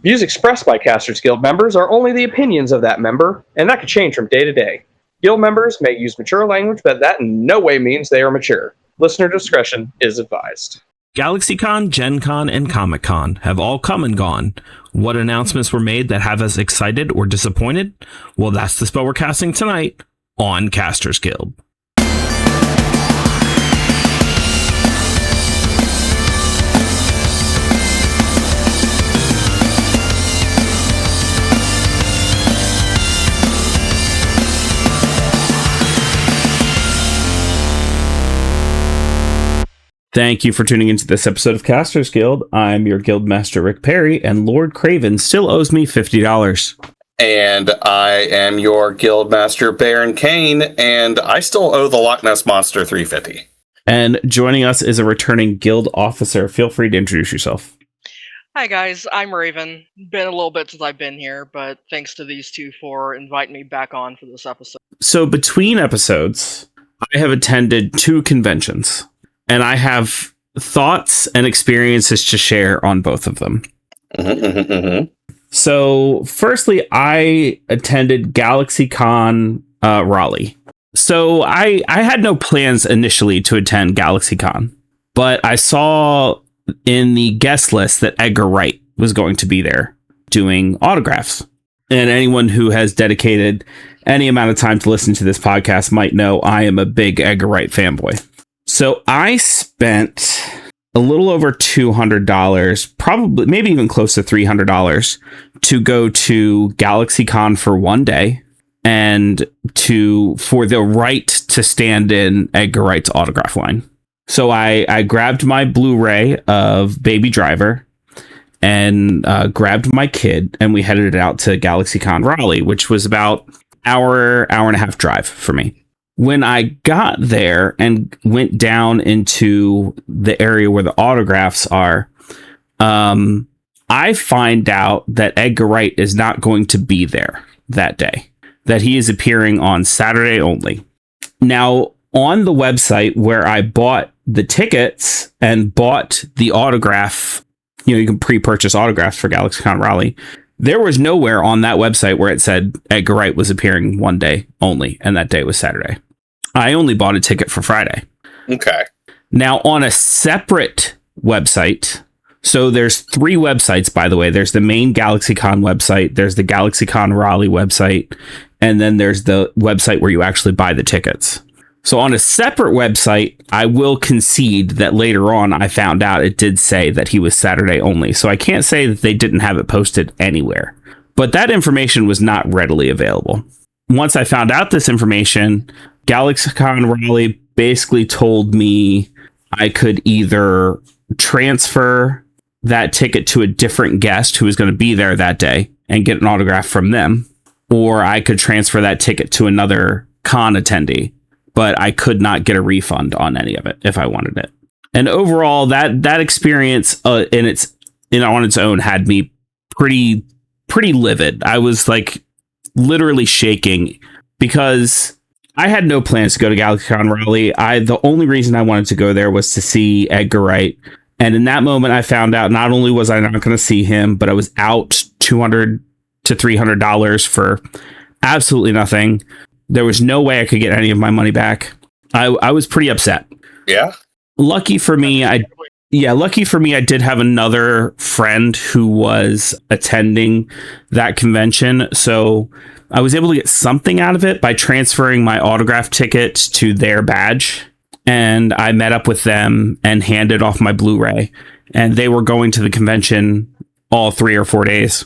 Views expressed by Casters Guild members are only the opinions of that member, and that could change from day to day. Guild members may use mature language, but that in no way means they are mature. Listener discretion is advised. GalaxyCon, Gen Con, and Comic Con have all come and gone. What announcements were made that have us excited or disappointed? Well, that's the spell we're casting tonight on Casters Guild. Thank you for tuning into this episode of Casters Guild. I'm your Guild Master Ric Perry, and Lord Craven still owes me $50. And I am your Guild Master Baron Kane, and I still owe the Loch Ness Monster $350. And joining us is a returning Guild officer. Feel free to introduce yourself. Hi guys, I'm Raven. Been a little bit since I've been here, but thanks to these two for inviting me back on for this episode. So between episodes, I have attended 2 conventions. And I have thoughts and experiences to share on both of them. So, firstly, I attended GalaxyCon Raleigh. So, I had no plans initially to attend GalaxyCon, but I saw in the guest list that Edgar Wright was going to be there doing autographs. And anyone who has dedicated any amount of time to listen to this podcast might know I am a big Edgar Wright fanboy. So I spent a little over $200, probably maybe even close to $300 to go to GalaxyCon for one day and for the right to stand in Edgar Wright's autograph line. So I grabbed my Blu-ray of Baby Driver and grabbed my kid, and we headed out to GalaxyCon Raleigh, which was about hour and a half drive for me. When I got there and went down into the area where the autographs are, I find out that Edgar Wright is not going to be there that day, that he is appearing on Saturday only. Now, on the website where I bought the tickets and bought the autograph, you can pre-purchase autographs for GalaxyCon Raleigh. There was nowhere on that website where it said Edgar Wright was appearing one day only, and that day was Saturday. I only bought a ticket for Friday. Okay. Now, on a separate website, so there's 3 websites, by the way. There's the main GalaxyCon website, there's the GalaxyCon Raleigh website, and then there's the website where you actually buy the tickets. So on a separate website, I will concede that later on I found out it did say that he was Saturday only. So I can't say that they didn't have it posted anywhere. But that information was not readily available. Once I found out this information, GalaxyCon Raleigh basically told me I could either transfer that ticket to a different guest who was going to be there that day and get an autograph from them, or I could transfer that ticket to another con attendee, but I could not get a refund on any of it if I wanted it. And overall, that experience on its own had me pretty livid. I was like literally shaking because I had no plans to go to GalaxyCon Raleigh. The only reason I wanted to go there was to see Edgar Wright. And in that moment, I found out not only was I not going to see him, but I was out $200 to $300 for absolutely nothing. There was no way I could get any of my money back. I was pretty upset. Yeah. Lucky for me, I did have another friend who was attending that convention. So I was able to get something out of it by transferring my autograph ticket to their badge. And I met up with them and handed off my Blu-ray. And they were going to the convention all 3 or 4 days.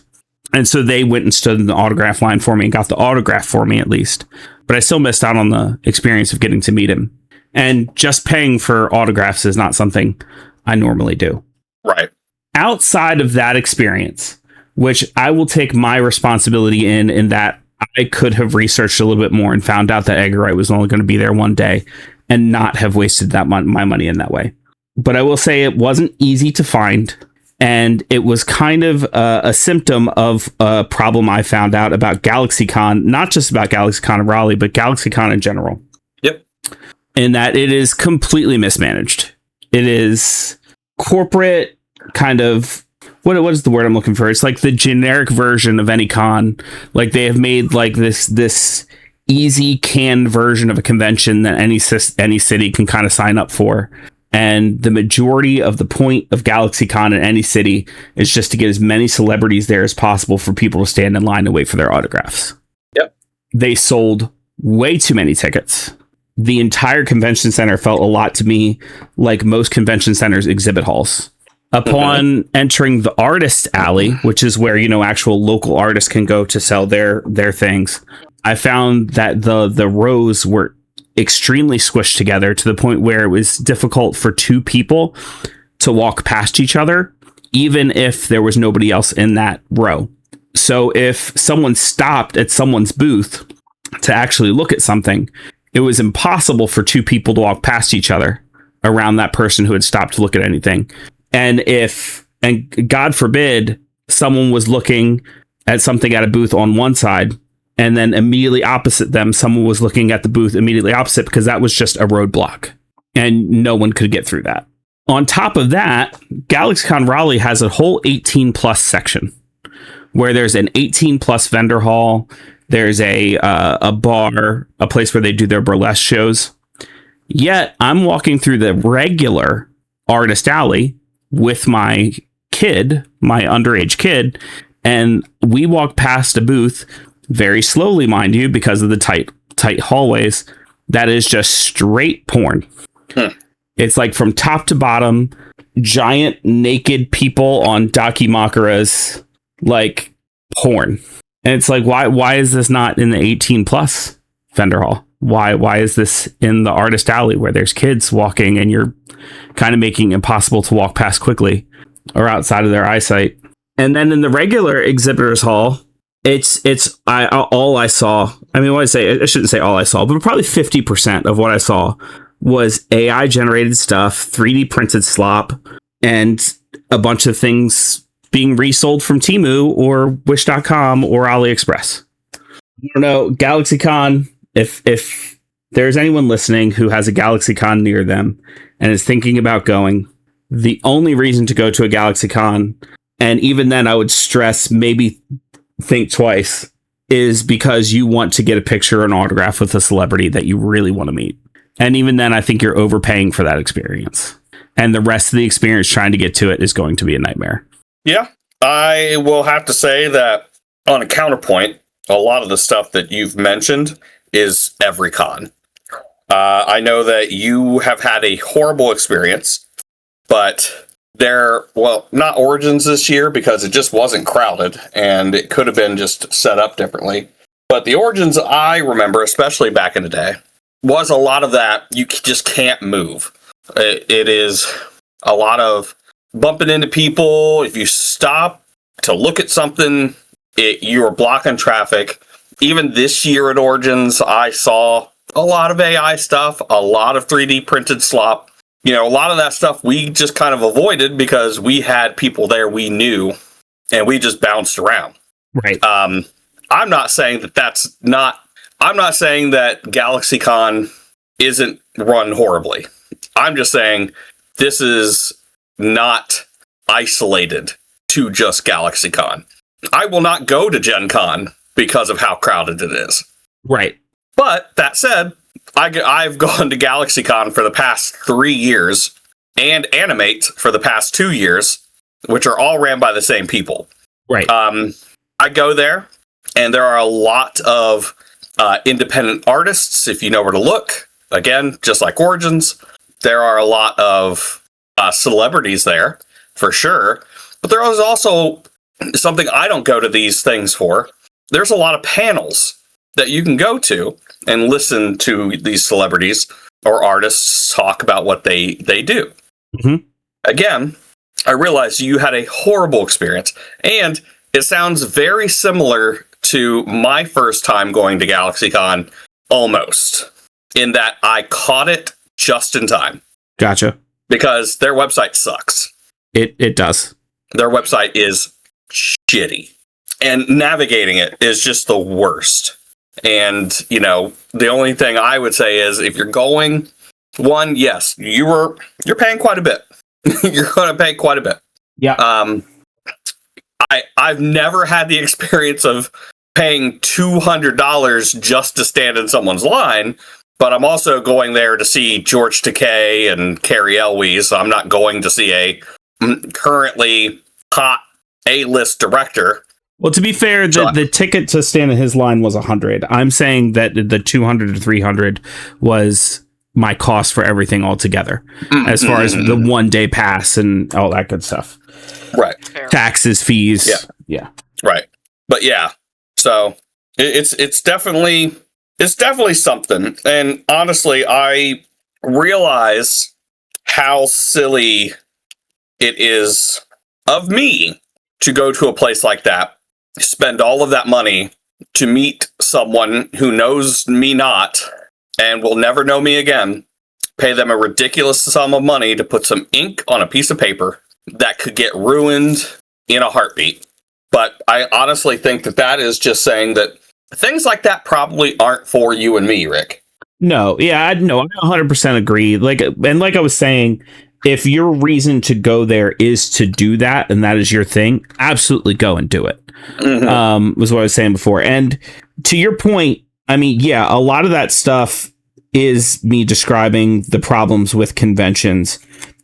And so they went and stood in the autograph line for me and got the autograph for me at least. But I still missed out on the experience of getting to meet him. And just paying for autographs is not something I normally do. Right. Outside of that experience, which I will take my responsibility in that I could have researched a little bit more and found out that Edgar Wright was only going to be there one day and not have wasted my money in that way. But I will say it wasn't easy to find. And it was kind of a symptom of a problem I found out about GalaxyCon, not just about GalaxyCon Raleigh, but GalaxyCon in general. Yep. In that it is completely mismanaged. It is corporate kind of what is the word I'm looking for? It's like the generic version of any con. Like they have made like this easy canned version of a convention that any city can kind of sign up for. And the majority of the point of GalaxyCon in any city is just to get as many celebrities there as possible for people to stand in line and wait for their autographs. Yep. They sold way too many tickets. The entire convention center felt a lot to me like most convention centers' exhibit halls. Upon entering the artist alley, which is where, actual local artists can go to sell their things, I found that the rows were extremely squished together to the point where it was difficult for two people to walk past each other, even if there was nobody else in that row. So if someone stopped at someone's booth to actually look at something, it was impossible for two people to walk past each other around that person who had stopped to look at anything. And God forbid, someone was looking at something at a booth on one side, and then immediately opposite them, someone was looking at the booth immediately opposite, because that was just a roadblock and no one could get through that. On top of that, GalaxyCon Raleigh has a whole 18 plus section where there's an 18 plus vendor hall. There's a bar, a place where they do their burlesque shows. Yet I'm walking through the regular artist alley with my kid, my underage kid, and we walk past a booth very slowly, mind you, because of the tight hallways, that is just straight porn. It's like from top to bottom, giant naked people on dakimakuras, like porn. And it's like, why is this not in the 18 plus vendor hall? Why is this in the artist alley where there's kids walking and you're kind of making it impossible to walk past quickly or outside of their eyesight? And then in the regular exhibitors hall, all I saw, I mean, I shouldn't say all I saw, but probably 50% of what I saw was AI generated stuff, 3D printed slop, and a bunch of things being resold from Temu or Wish.com or AliExpress. I don't know, GalaxyCon, if there's anyone listening who has a GalaxyCon near them and is thinking about going, the only reason to go to a GalaxyCon, and even then I would stress maybe think twice, is because you want to get a picture or an autograph with a celebrity that you really want to meet. And even then, I think you're overpaying for that experience. And the rest of the experience trying to get to it is going to be a nightmare. Yeah, I will have to say that on a counterpoint, a lot of the stuff that you've mentioned is every con. I know that you have had a horrible experience, but not Origins this year because it just wasn't crowded and it could have been just set up differently. But the Origins I remember, especially back in the day, was a lot of that you just can't move. It is a lot of bumping into people. If you stop to look at something, you're blocking traffic. Even this year at Origins, I saw a lot of AI stuff, a lot of 3D printed slop. A lot of that stuff we just kind of avoided because we had people there we knew, and we just bounced around. Right. I'm not saying I'm not saying that GalaxyCon isn't run horribly. I'm just saying this is not isolated to just GalaxyCon. I will not go to Gen Con because of how crowded it is. Right. But that said, I've gone to GalaxyCon for the past 3 years and Animate for the past 2 years, which are all ran by the same people. Right. I go there, and there are a lot of independent artists, if you know where to look. Again, just like Origins, there are a lot of celebrities there, for sure. But there is also something I don't go to these things for. There's a lot of panels that you can go to and listen to these celebrities or artists talk about what they do. Mm-hmm. Again, I realized you had a horrible experience, and it sounds very similar to my first time going to GalaxyCon, almost, in that I caught it just in time. Gotcha. Because their website sucks. It does. Their website is shitty. And navigating it is just the worst. And, the only thing I would say is if you're going, one, yes, you're paying quite a bit. You're going to pay quite a bit. Yeah. I've never had the experience of paying $200 just to stand in someone's line, but I'm also going there to see George Takei and Carrie Elwes. So I'm not going to see a currently hot A-list director. Well, to be fair, the ticket to stand in his line was $100. I'm saying that the $200 to $300 was my cost for everything altogether, as far as the 1 day pass and all that good stuff. Right. Taxes, fees. Yeah. Right. But yeah, so it's definitely something. And honestly, I realize how silly it is of me to go to a place like that, spend all of that money to meet someone who knows me not and will never know me again, pay them a ridiculous sum of money to put some ink on a piece of paper that could get ruined in a heartbeat. But I honestly think that is just saying that things like that probably aren't for you and me, Rick. No, yeah, I 100% agree. Like I was saying, if your reason to go there is to do that, and that is your thing, absolutely go and do it. Was what I was saying before. And to your point, I mean, yeah, a lot of that stuff is me describing the problems with conventions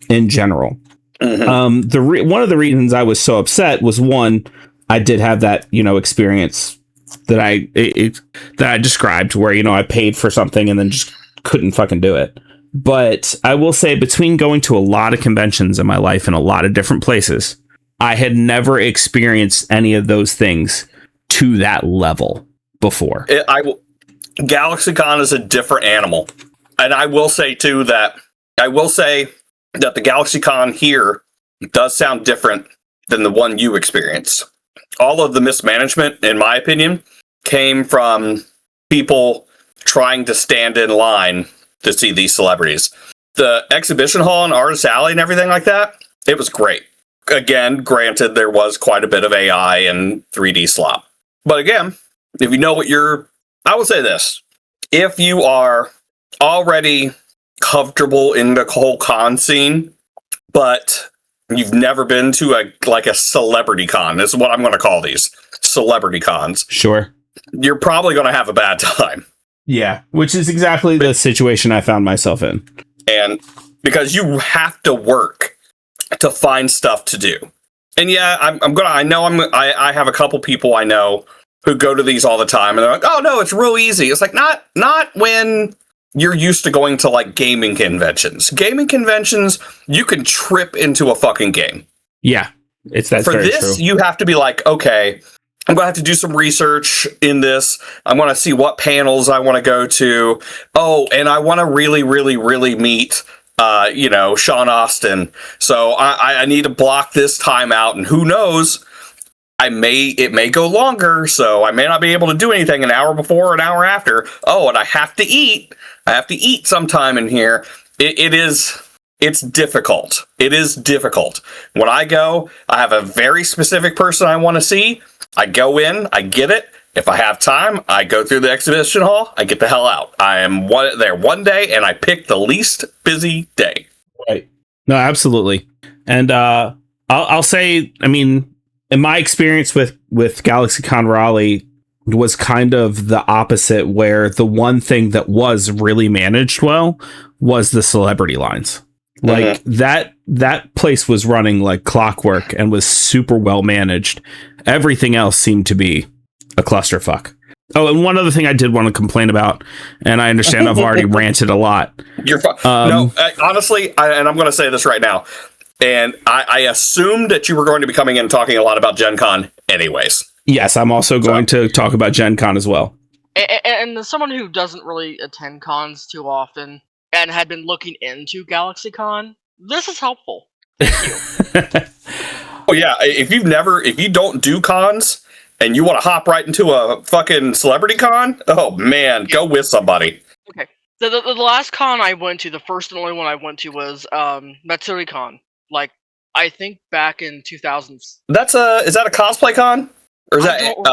in general. One of the reasons I was so upset was, one, I did have that, experience that I described where, I paid for something and then just couldn't fucking do it. But I will say, between going to a lot of conventions in my life in a lot of different places, I had never experienced any of those things to that level before. GalaxyCon is a different animal. And I will say that the GalaxyCon here does sound different than the one you experienced. All of the mismanagement, in my opinion, came from people trying to stand in line to see these celebrities. The exhibition hall and Artist Alley and everything like that, it was great. Again, granted, there was quite a bit of AI and 3D slop. But again, if you know what I will say this. If you are already comfortable in the whole con scene, but you've never been to a celebrity con, this is what I'm going to call these, celebrity cons. Sure. You're probably going to have a bad time. Yeah, which is exactly the situation I found myself in. And because you have to work to find stuff to do. And yeah, I have a couple people I know who go to these all the time and they're like, oh no, it's real easy. It's like, not when you're used to going to like gaming conventions. Gaming conventions, you can trip into a fucking game. Yeah, that's very true. For this, you have to be like, okay, I'm going to have to do some research in this. I'm going to see what panels I want to go to. Oh, and I want to really, really, really meet, Sean Austin. So I need to block this time out. And who knows, it may go longer. So I may not be able to do anything an hour before or an hour after. Oh, and I have to eat. I have to eat sometime in here. It's difficult. It is difficult. When I go, I have a very specific person I want to see. I go in, I get it. If I have time, I go through the exhibition hall, I get the hell out. I am there one day, and I pick the least busy day. Right. No, absolutely. And I'll say, I mean, in my experience with GalaxyCon Raleigh was kind of the opposite, where the one thing that was really managed well was the celebrity lines. Like that place was running like clockwork and was super well managed. Everything else seemed to be a clusterfuck. Oh, and one other thing I did want to complain about, and I understand I've already ranted a lot. You're fine. No, honestly, and I'm going to say this right now, and I assumed that you were going to be coming in and talking a lot about Gen Con anyways. Yes, I'm also going to talk about Gen Con as well. And as someone who doesn't really attend cons too often and had been looking into GalaxyCon, this is helpful. Thank you. Oh yeah, if you don't do cons and you want to hop right into a fucking celebrity con, oh man, go with somebody. Okay. The last con I went to, the first and only one I went to, was Matsuri Con. Like, I think back in 2000s. Is that a cosplay con? Or is I don't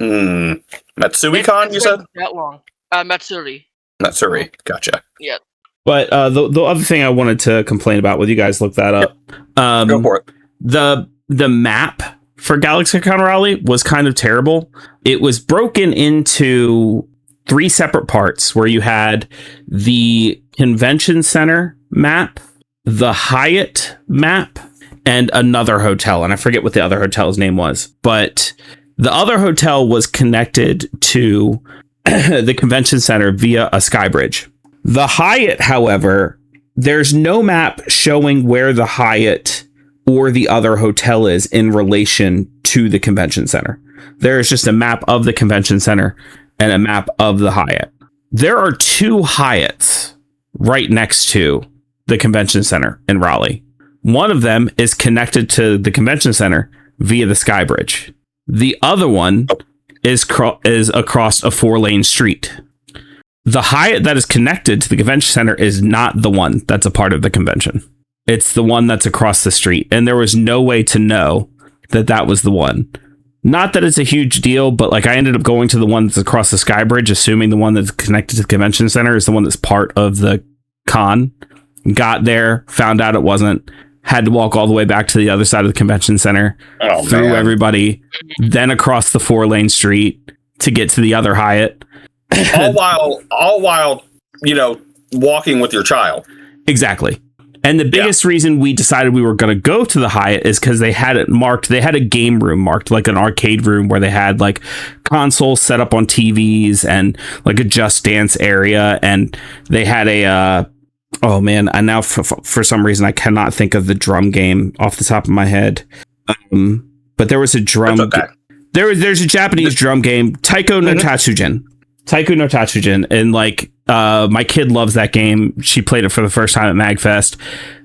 remember. Matsui Con, you said? That long. Matsuri. Matsuri, gotcha. Yeah. But the other thing I wanted to complain about, will you guys look that up? Go for it. The map for GalaxyCon Raleigh was kind of terrible. It was broken into 3 separate parts where you had the convention center map, the Hyatt map, and another hotel. And I forget what the other hotel's name was, but the other hotel was connected to the convention center via a sky bridge. The Hyatt, however, there's no map showing where the Hyatt or the other hotel is in relation to the convention center. There is just a map of the convention center and a map of the Hyatt. There are 2 Hyatts right next to the convention center in Raleigh. One of them is connected to the convention center via the sky bridge. The other one is across a 4-lane street. The Hyatt that is connected to the convention center is not the one that's a part of the convention. It's the one that's across the street. And there was no way to know that that was the one. Not that it's a huge deal, but like I ended up going to the one that's across the sky bridge, assuming the one that's connected to the convention center is the one that's part of the con. Got there, found out it wasn't. Had to walk all the way back to the other side of the convention center, through everybody, then across the 4-lane street to get to the other Hyatt. all while, walking with your child. Exactly. And the biggest reason we decided we were going to go to the Hyatt is because they had it marked. They had a game room marked, like an arcade room where they had like consoles set up on TVs and like a Just Dance area. And they had a, oh man, I now for some reason I cannot think of the drum game off the top of my head. But there was a drum. Okay. There's a Japanese drum game, Taiko no Tatsujin. Taiko no Tatsujin, and like my kid loves that game. She played it for the first time at MagFest.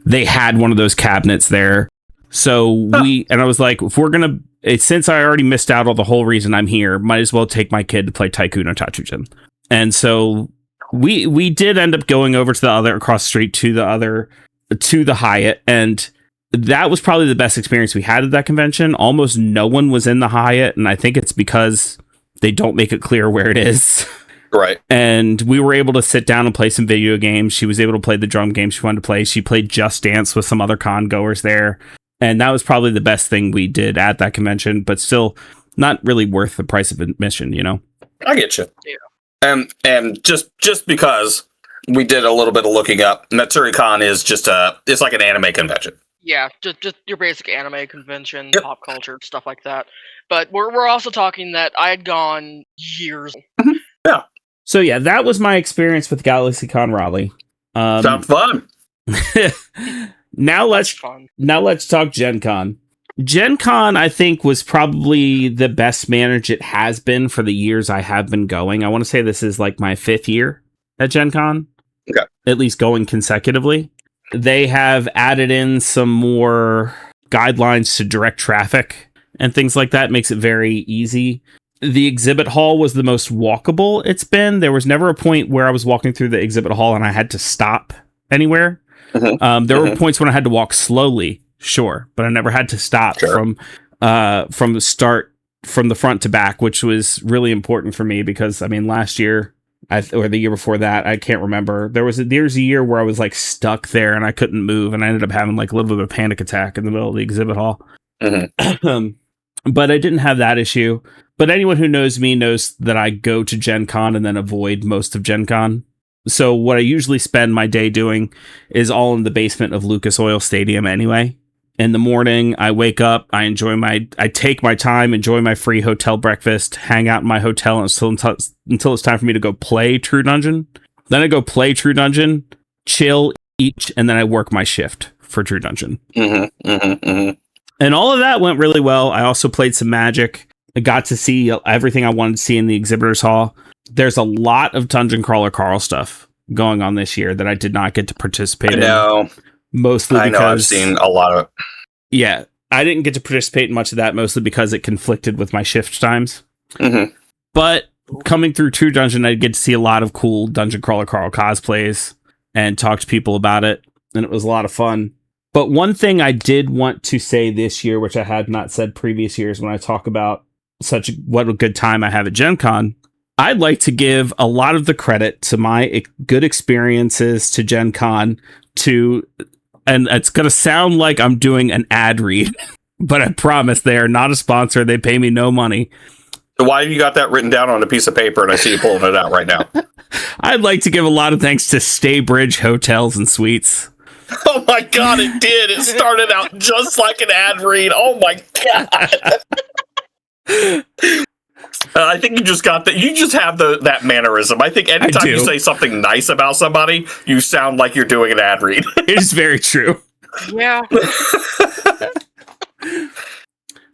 They had one of those cabinets there, so I was like, if we're gonna, since I already missed out on the whole reason I'm here, might as well take my kid to play Taiko no Tatsujin. And so we did end up going over to the other across the street to the Hyatt, and that was probably the best experience we had at that convention. Almost no one was in the Hyatt, and I think it's because they don't make it clear where it is. Right. And we were able to sit down and play some video games. She was able to play the drum game she wanted to play. She played Just Dance with some other con goers there. And that was probably the best thing we did at that convention, but still not really worth the price of admission, I get you. Yeah. And just because we did a little bit of looking up, Matsuri-Con is it's like an anime convention. Yeah, just your basic anime convention, pop culture, stuff like that. But we're also talking that I had gone years. Yeah. So yeah, that was my experience with GalaxyCon Raleigh. Sounds fun. Now let's talk Gen Con. Gen Con, I think, was probably the best managed it has been for the years I have been going. I want to say this is like my 5th year at Gen Con. Okay. At least going consecutively. They have added in some more guidelines to direct traffic and things like that. Makes it very easy. The exhibit hall was the most walkable it's been. There was never a point where I was walking through the exhibit hall and I had to stop anywhere. There were points when I had to walk slowly, sure, but I never had to stop from the start, from the front to back, which was really important for me because, I mean, last year or the year before that, I can't remember. There's a year where I was like stuck there and I couldn't move, and I ended up having like a little bit of a panic attack in the middle of the exhibit hall. But I didn't have that issue. But anyone who knows me knows that I go to Gen Con and then avoid most of Gen Con. So what I usually spend my day doing is all in the basement of Lucas Oil Stadium anyway. In the morning, I wake up, I take my time, enjoy my free hotel breakfast, hang out in my hotel until it's time for me to go play True Dungeon. Then I go play True Dungeon, chill, eat, and then I work my shift for True Dungeon. And all of that went really well. I also played some Magic. I got to see everything I wanted to see in the exhibitors hall. There's a lot of Dungeon Crawler Carl stuff going on this year that I did not get to participate in. Mostly because I know I've seen a lot of it. Yeah, I didn't get to participate in much of that, mostly because it conflicted with my shift times. But coming through True Dungeon, I get to see a lot of cool Dungeon Crawler Carl cosplays and talk to people about it, and it was a lot of fun. But one thing I did want to say this year, which I had not said previous years when I talk about what a good time I have at Gen Con, I'd like to give a lot of the credit to my good experiences to Gen Con and it's going to sound like I'm doing an ad read, but I promise they are not a sponsor. They pay me no money. So why have you got that written down on a piece of paper and I see you pulling it out right now? I'd like to give a lot of thanks to Staybridge Hotels and Suites. Oh my God, it did. It started out just like an ad read. Oh my God. I think you just got that. You just have that mannerism. I think anytime you say something nice about somebody, you sound like you're doing an ad read. It is very true. Yeah.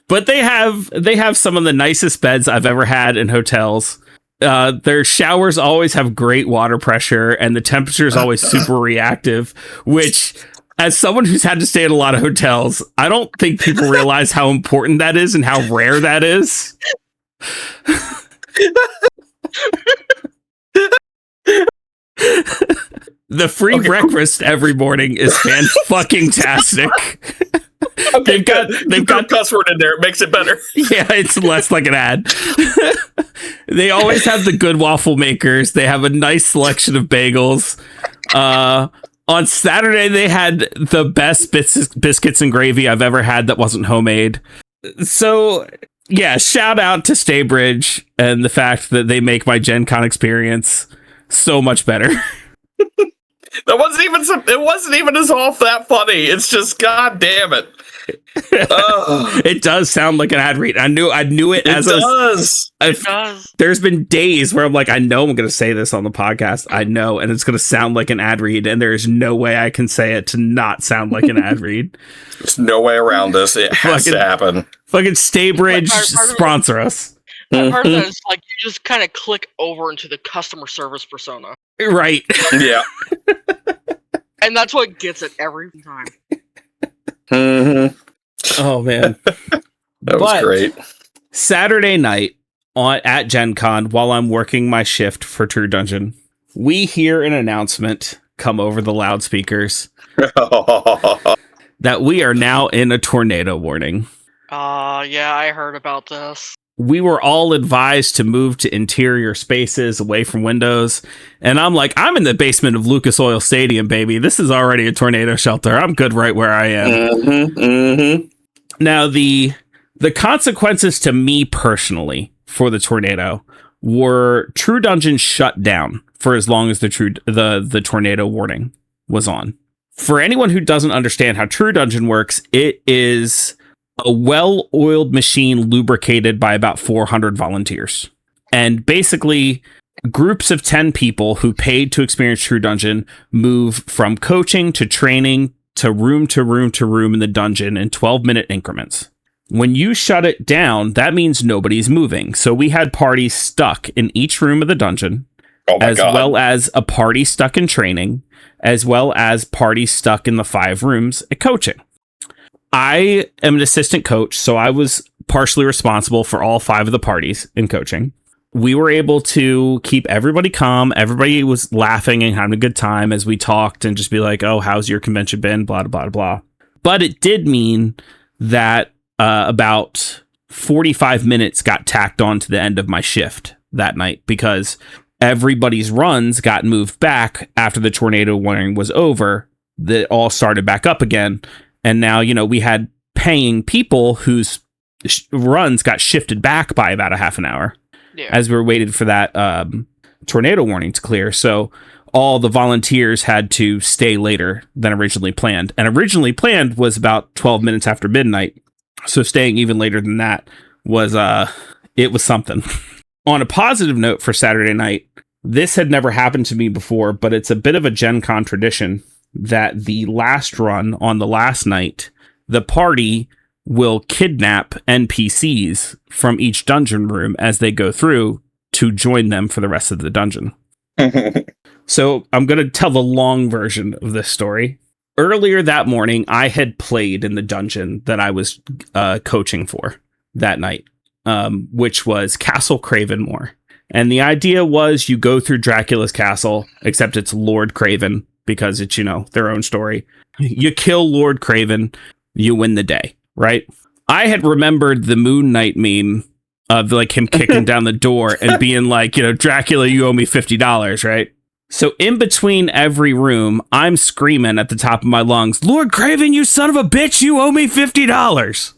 But they have some of the nicest beds I've ever had in hotels. Their showers always have great water pressure, and the temperature is always super reactive, which, as someone who's had to stay in a lot of hotels, I don't think people realize how important that is and how rare that is. The free breakfast every morning is fan-fucking-tastic. Okay, they've got cuss word in there. It makes it better. Yeah, it's less like an ad. They always have the good waffle makers. They have a nice selection of bagels. On Saturday, they had the best biscuits and gravy I've ever had that wasn't homemade. So, yeah, shout out to Staybridge and the fact that they make my Gen Con experience so much better. It wasn't even as off that funny. It's just, God damn it. It does sound like an ad read. I knew it as does. It does. There's been days where I'm like, I know I'm going to say this on the podcast. I know, and it's going to sound like an ad read, and there's no way I can say it to not sound like an ad read. There's no way around this. It has to happen. Fucking Staybridge sponsor us. Part of that is like you just kind of click over into the customer service persona. Right. Yeah. And that's what gets it every time. Mm-hmm. Oh man, that was great. Saturday night at Gen Con, while I'm working my shift for True Dungeon, we hear an announcement come over the loudspeakers that we are now in a tornado warning. Yeah, I heard about this. We were all advised to move to interior spaces away from windows. And I'm like, I'm in the basement of Lucas Oil Stadium, baby. This is already a tornado shelter. I'm good right where I am. Mm-hmm, mm-hmm. Now, the consequences to me personally for the tornado were True Dungeon shut down for as long as the tornado warning was on. For anyone who doesn't understand how True Dungeon works, it is a well-oiled machine lubricated by about 400 volunteers. And basically, groups of 10 people who paid to experience True Dungeon move from coaching to training to room to room to room in the dungeon in 12-minute increments. When you shut it down, that means nobody's moving. So we had parties stuck in each room of the dungeon, well as a party stuck in training, as well as parties stuck in the 5 rooms at coaching. I am an assistant coach, so I was partially responsible for all 5 of the parties in coaching. We were able to keep everybody calm. Everybody was laughing and having a good time as we talked and just be like, oh, how's your convention been? Blah, blah, blah. But it did mean that about 45 minutes got tacked on to the end of my shift that night because everybody's runs got moved back after the tornado warning was over. That all started back up again. And now, we had paying people whose runs got shifted back by about a half an hour as we were waiting for that tornado warning to clear. So all the volunteers had to stay later than originally planned. And originally planned was about 12 minutes after midnight. So staying even later than that was something. On a positive note for Saturday night, this had never happened to me before, but it's a bit of a Gen Con tradition that the last run on the last night, the party will kidnap NPCs from each dungeon room as they go through to join them for the rest of the dungeon. So I'm going to tell the long version of this story. Earlier that morning, I had played in the dungeon that I was coaching for that night, which was Castle Cravenmore. And the idea was you go through Dracula's castle, except it's Lord Craven, because it's, their own story. You kill Lord Craven, you win the day, right? I had remembered the Moon Knight meme of him kicking down the door and being like, Dracula, you owe me $50, right? So in between every room, I'm screaming at the top of my lungs, Lord Craven, you son of a bitch, you owe me $50.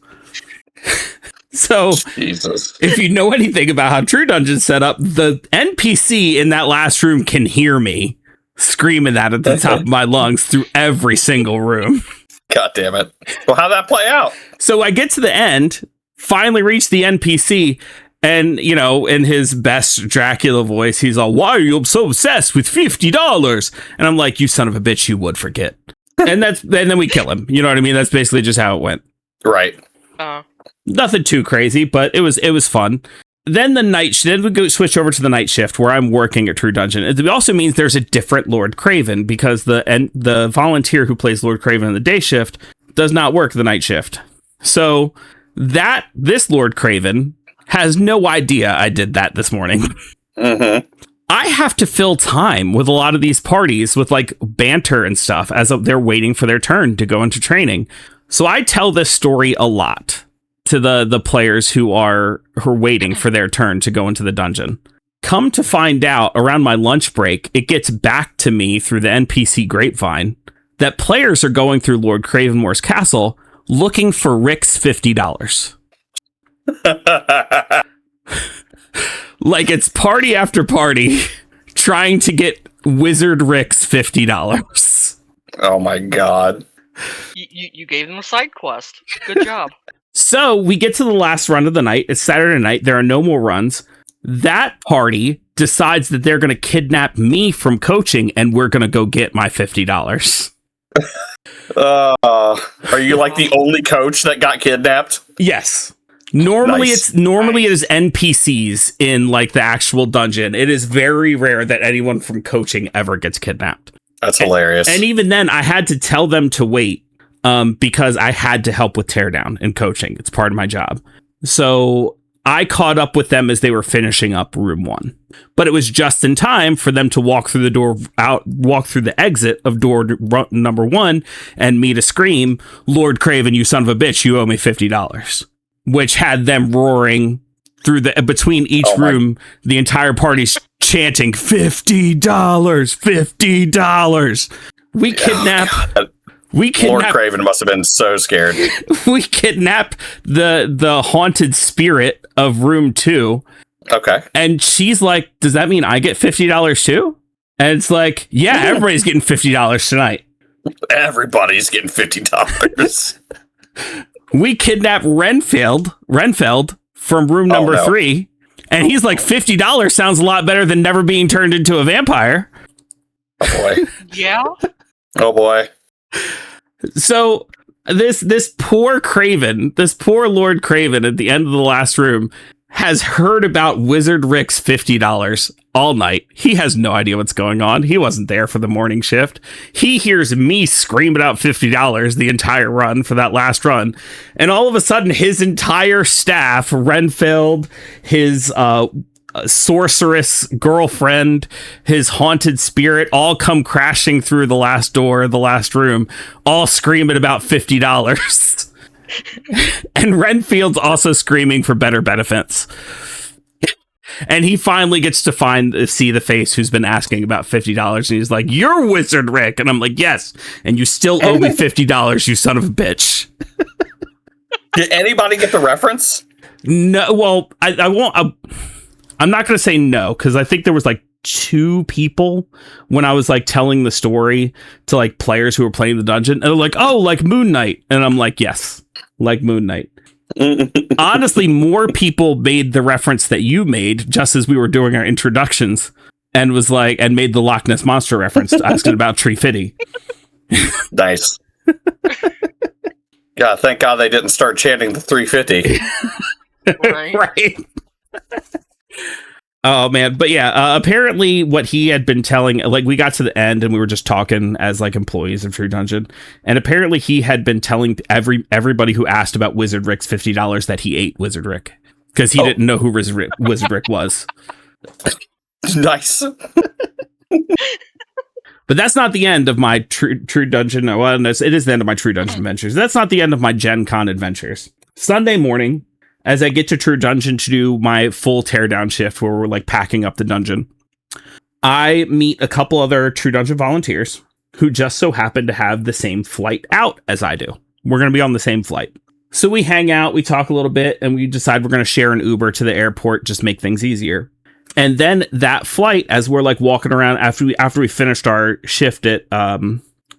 So, Jesus. if you know anything about how True Dungeon's set up, the NPC in that last room can hear me screaming that at the top of my lungs through every single room. God damn it. Well, how'd that play out? So I get to the end, finally reach the NPC, and, you know, in his best Dracula voice, he's all, "Why are you so obsessed with $50? And I'm like, "You son of a bitch, you would forget." And then we kill him. You know what I mean? That's basically just how it went. Right. Nothing too crazy, but it was fun. Then then we go switch over to the night shift where I'm working at True Dungeon. It also means there's a different Lord Craven because the volunteer who plays Lord Craven in the day shift does not work the night shift. So this Lord Craven has no idea I did that this morning. Mm-hmm. I have to fill time with a lot of these parties with like banter and stuff as they're waiting for their turn to go into training. So I tell this story a lot to the players who are waiting for their turn to go into the dungeon. Come to find out, around my lunch break, it gets back to me through the NPC grapevine that players are going through Lord Cravenmore's castle looking for Rick's $50. Like it's party after party trying to get Wizard Rick's $50. Oh my God. You gave them a side quest. Good job. So we get to the last run of the night. It's Saturday night. There are no more runs. That party decides that they're going to kidnap me from coaching and we're going to go get my $50. Are you like the only coach that got kidnapped? Yes. Normally Nice. it is NPCs in like the actual dungeon. It is very rare that anyone from coaching ever gets kidnapped. That's hilarious. And even then I had to tell them to wait because I had to help with teardown and coaching. It's part of my job. So I caught up with them as they were finishing up room 1. But it was just in time for them to walk through the exit of door number 1 and me to scream, "Lord Craven, you son of a bitch, you owe me $50." Which had them roaring through between each room, the entire party's chanting $50, $50. We kidnap Lord Craven must have been so scared. We kidnap the haunted spirit of room 2. Okay. And she's like, "Does that mean I get $50 too?" And it's like, yeah, everybody's getting $50 tonight. Everybody's getting $50. We kidnap Renfeld from room number 3, and he's like, $50 sounds a lot better than never being turned into a vampire. Oh boy. Yeah. Oh boy. So this poor Lord Craven at the end of the last room has heard about Wizard Rick's $50 all night. He has no idea what's going on. He wasn't there for the morning shift. He hears me scream about $50 the entire run for that last run. And all of a sudden, his entire staff, Renfield, his sorceress girlfriend, his haunted spirit, all come crashing through the last door, the last room, all screaming about $50. And Renfield's also screaming for better benefits. And he finally gets to see the face who's been asking about $50. And he's like, "You're Wizard Rick." And I'm like, "Yes. And you still owe me $50, you son of a bitch." Did anybody get the reference? No. Well, I won't. I'm not going to say no, because I think there was like 2 people when I was like telling the story to like players who were playing the dungeon. And they're like, "Oh, like Moon Knight." And I'm like, "Yes, like Moon Knight." Honestly, more people made the reference that you made just as we were doing our introductions and made the Loch Ness Monster reference asking about Tree Fitty. Nice. God, thank God they didn't start chanting the 350. Right. Oh man, but yeah, apparently what he had been telling, like we got to the end and we were just talking as like employees of True Dungeon, and apparently he had been telling everybody who asked about Wizard Rick's $50 that he ate Wizard Rick because he didn't know who Wizard Rick was. Nice. But that's not the end of my True Dungeon. Well, it is the end of my True Dungeon adventures. That's not the end of my Gen Con adventures. Sunday morning, as I get to True Dungeon to do my full teardown shift where we're like packing up the dungeon, I meet a couple other True Dungeon volunteers who just so happen to have the same flight out as I do. We're going to be on the same flight. So we hang out, we talk a little bit, and we decide we're going to share an Uber to the airport, just make things easier. And then that flight, as we're like walking around after we finished our shift at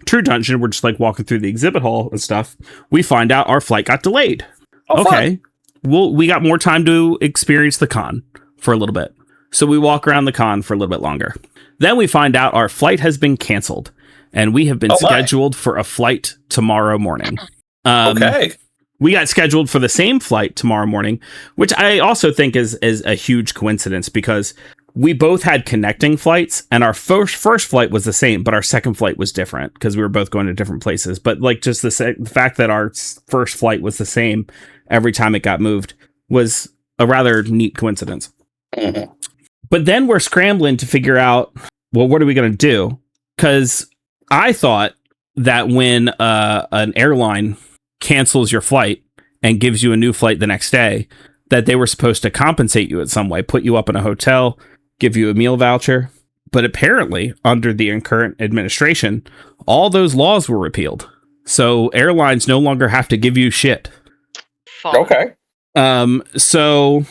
True Dungeon, we're just like walking through the exhibit hall and stuff. We find out our flight got delayed. Oh, okay, well, we got more time to experience the con for a little bit. So we walk around the con for a little bit longer. Then we find out our flight has been canceled, and we have been scheduled for a flight tomorrow morning. Okay. We got scheduled for the same flight tomorrow morning, which I also think is a huge coincidence because we both had connecting flights, and our first flight was the same, but our second flight was different because we were both going to different places. But like just the fact that our first flight was the same every time it got moved was a rather neat coincidence. Mm-hmm. But then we're scrambling to figure out, well, what are we going to do? Because I thought that when an airline cancels your flight and gives you a new flight the next day, that they were supposed to compensate you in some way, put you up in a hotel, give you a meal voucher. But apparently, under the current administration, all those laws were repealed. So airlines no longer have to give you shit. Fun. Okay. So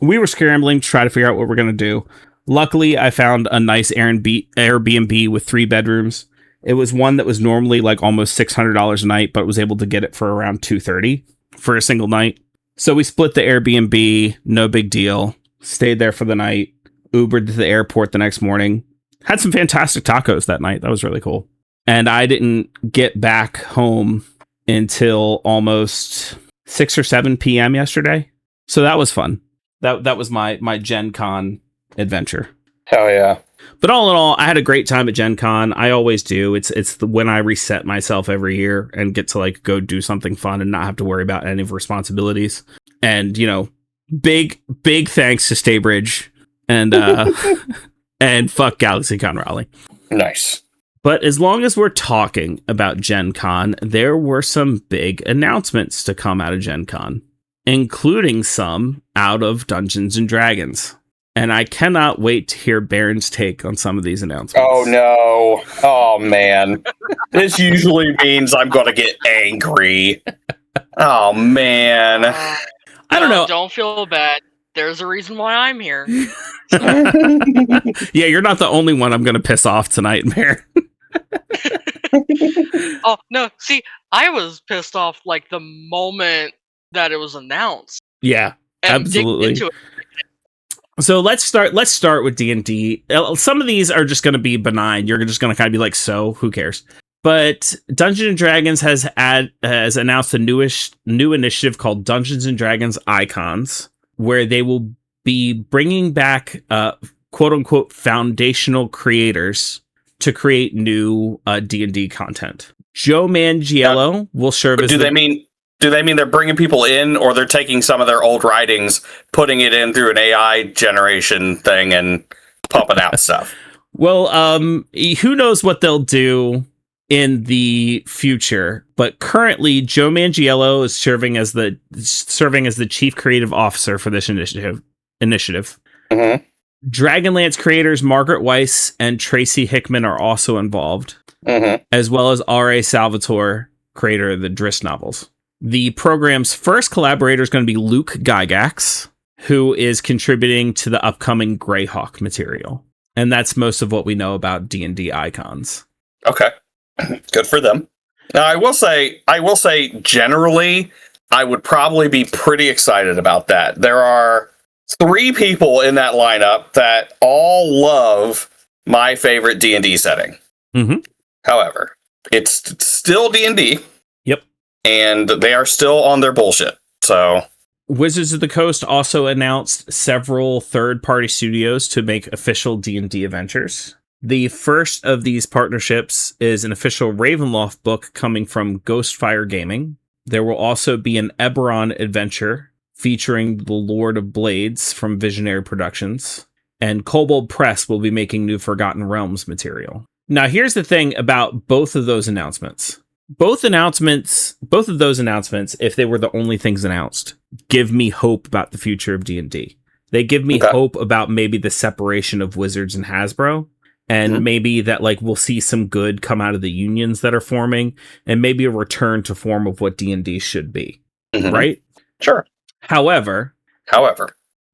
we were scrambling to try to figure out what we're going to do. Luckily, I found a nice Airbnb with 3 bedrooms. It was one that was normally like almost $600 a night, but was able to get it for around $230 for a single night. So we split the Airbnb, no big deal. Stayed there for the night, Ubered to the airport the next morning. Had some fantastic tacos that night. That was really cool. And I didn't get back home until almost 6 or 7 p.m. yesterday. So that was fun. That was my Gen Con adventure. Hell yeah. But all in all, I had a great time at Gen Con. I always do. It's when I reset myself every year and get to like go do something fun and not have to worry about any of responsibilities. And, you know, big thanks to Staybridge and and fuck GalaxyCon Raleigh. Nice. But as long as we're talking about Gen Con, there were some big announcements to come out of Gen Con, including some out of Dungeons and Dragons. And I cannot wait to hear Baron's take on some of these announcements. Oh, no. Oh, man. This usually means I'm going to get angry. Oh, man. I don't know. Don't feel bad. There's a reason why I'm here. Yeah, you're not the only one I'm going to piss off tonight, Baron. Oh, no. See, I was pissed off like the moment that it was announced. Yeah, And absolutely. dig into it. So let's start with D&D. Some of these are just going to be benign. You're just going to kind of be like, so who cares? But Dungeons and Dragons has announced a new initiative called Dungeons and Dragons Icons, where they will be bringing back quote unquote foundational creators to create new D&D content. Joe Manganiello will serve as. Do they mean they're bringing people in, or they're taking some of their old writings, putting it in through an AI generation thing, and pumping out stuff? Well, who knows what they'll do in the future? But currently, Joe Manganiello is serving as the chief creative officer for this initiative. Mm-hmm. Dragonlance creators Margaret Weiss and Tracy Hickman are also involved, Mm-hmm. as well as R.A. Salvatore, creator of the Driss novels. The program's first collaborator is going to be Luke Gygax, who is contributing to the upcoming Greyhawk material. And that's most of what we know about D&D Icons. Okay. Good for them. Now, I will say, generally, I would probably be pretty excited about that. There are 3 people in that lineup that all love my favorite D&D setting. Mm-hmm. However, it's still D&D. Yep. And they are still on their bullshit. So Wizards of the Coast also announced several third-party studios to make official D&D adventures. The first of these partnerships is an official Ravenloft book coming from Ghostfire Gaming. There will also be an Eberron adventure featuring the Lord of Blades from Visionary Productions. And Kobold Press will be making new Forgotten Realms material. Now, here's the thing about both of those announcements. Both of those announcements, if they were the only things announced, give me hope about the future of D&D. They give me hope about maybe the separation of Wizards and Hasbro, and maybe that like we'll see some good come out of the unions that are forming, and maybe a return to form of what D&D should be. Mhm. right? Sure. However,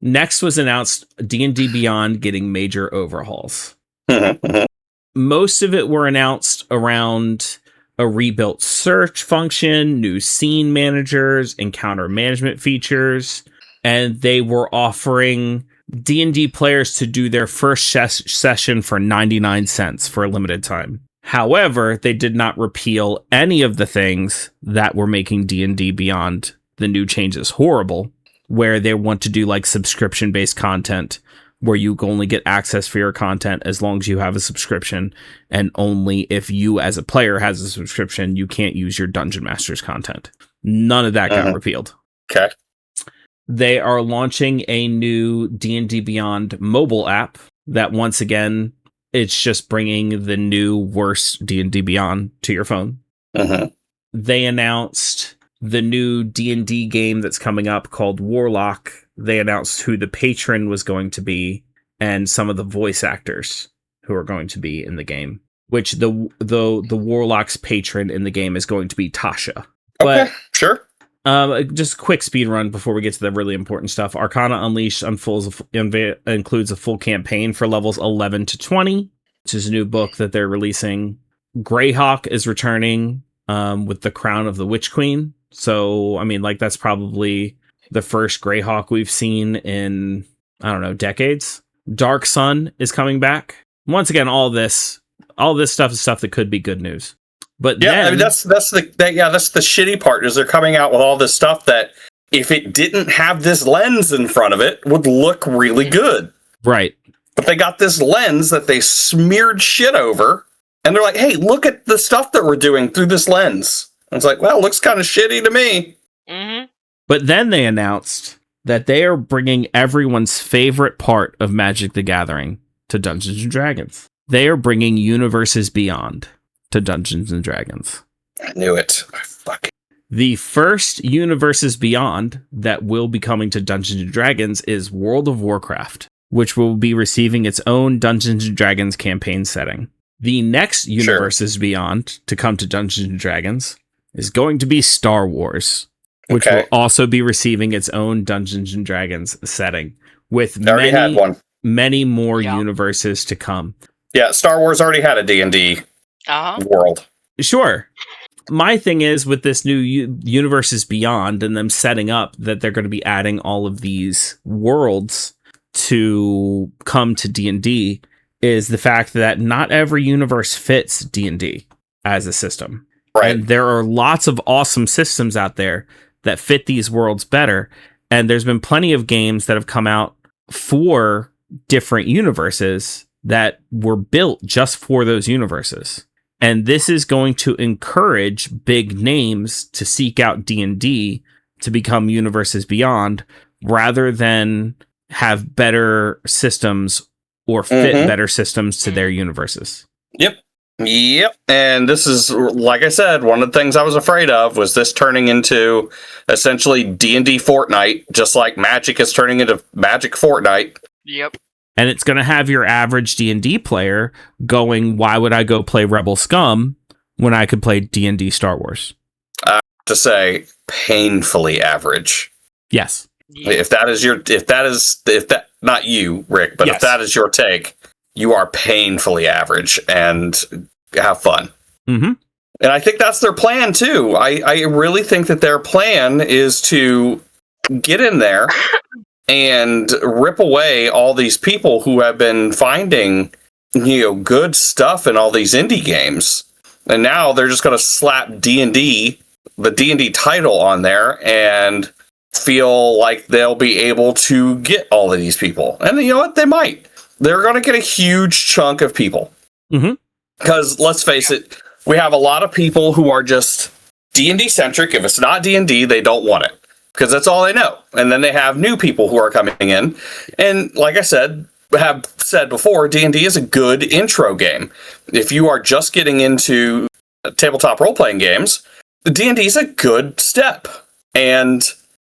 Next was announced D&D Beyond getting major overhauls. Mhm. Most of it were announced around a rebuilt search function, new scene managers, encounter management features, and they were offering D&D players to do their first session for 99 cents for a limited time. However, they did not repeal any of the things that were making D&D Beyond the new changes horrible, where they want to do like subscription-based content, where you only get access for your content as long as you have a subscription, and only if you as a player has a subscription, you can't use your Dungeon Master's content. None of that got repealed. Okay. They are launching a new D&D Beyond mobile app that, once again, it's just bringing the new worst D&D Beyond to your phone. Mhm. They announced the new D&D game that's coming up called Warlock. They announced who the patron was going to be and some of the voice actors who are going to be in the game, which the Warlock's patron in the game is going to be Tasha. Okay, sure. Just a quick speed run before we get to the really important stuff. Arcana Unleashed includes a full campaign for levels 11 to 20, which is a new book that they're releasing. Greyhawk is returning with the Crown of the Witch Queen. So, I mean, like, that's probably the first Greyhawk we've seen in, I don't know, decades. Dark Sun is coming back. Once again, all this stuff is stuff that could be good news. But yeah, then, I mean, that's the shitty part, is they're coming out with all this stuff that, if it didn't have this lens in front of it, would look really good. Right. But they got this lens that they smeared shit over, and they're like, hey, look at the stuff that we're doing through this lens. And it's like, well, it looks kind of shitty to me. Mm-hmm. But then they announced that they are bringing everyone's favorite part of Magic the Gathering to Dungeons & Dragons. They are bringing Universes Beyond to Dungeons & Dragons. I knew it. Fuck. The first Universes Beyond that will be coming to Dungeons & Dragons is World of Warcraft, which will be receiving its own Dungeons & Dragons campaign setting. The next Universes Beyond to come to Dungeons & Dragons is going to be Star Wars, which will also be receiving its own Dungeons & Dragons setting, with many more universes to come. Yeah, Star Wars already had a D&D world. Sure. My thing is, with this new Universes Beyond and them setting up that they're going to be adding all of these worlds to come to D&D, is the fact that not every universe fits D&D as a system. Right. And there are lots of awesome systems out there that fit these worlds better. And there's been plenty of games that have come out for different universes that were built just for those universes. And this is going to encourage big names to seek out D&D to become Universes Beyond, rather than have better systems or fit better systems to their universes. Yep. And this is, like I said, one of the things I was afraid of was this turning into essentially D&D Fortnite, just like Magic is turning into Magic Fortnite. Yep. And it's going to have your average D&D player going, why would I go play Rebel Scum when I could play D&D Star Wars? To say painfully average. Yes. If that not you, Rick, but if that is your take, you are painfully average, and have fun. Mm-hmm. And I think that's their plan too. I really think that their plan is to get in there and rip away all these people who have been finding, good stuff in all these indie games. And now they're just going to slap D&D, the D&D title on there, and feel like they'll be able to get all of these people. And you know what? They might. They're going to get a huge chunk of people. Mm-hmm. Because let's face it, we have a lot of people who are just D&D centric. If it's not D&D, they don't want it, because that's all they know. And then they have new people who are coming in. And like I have said before, D&D is a good intro game. If you are just getting into tabletop role-playing games, D&D is a good step. And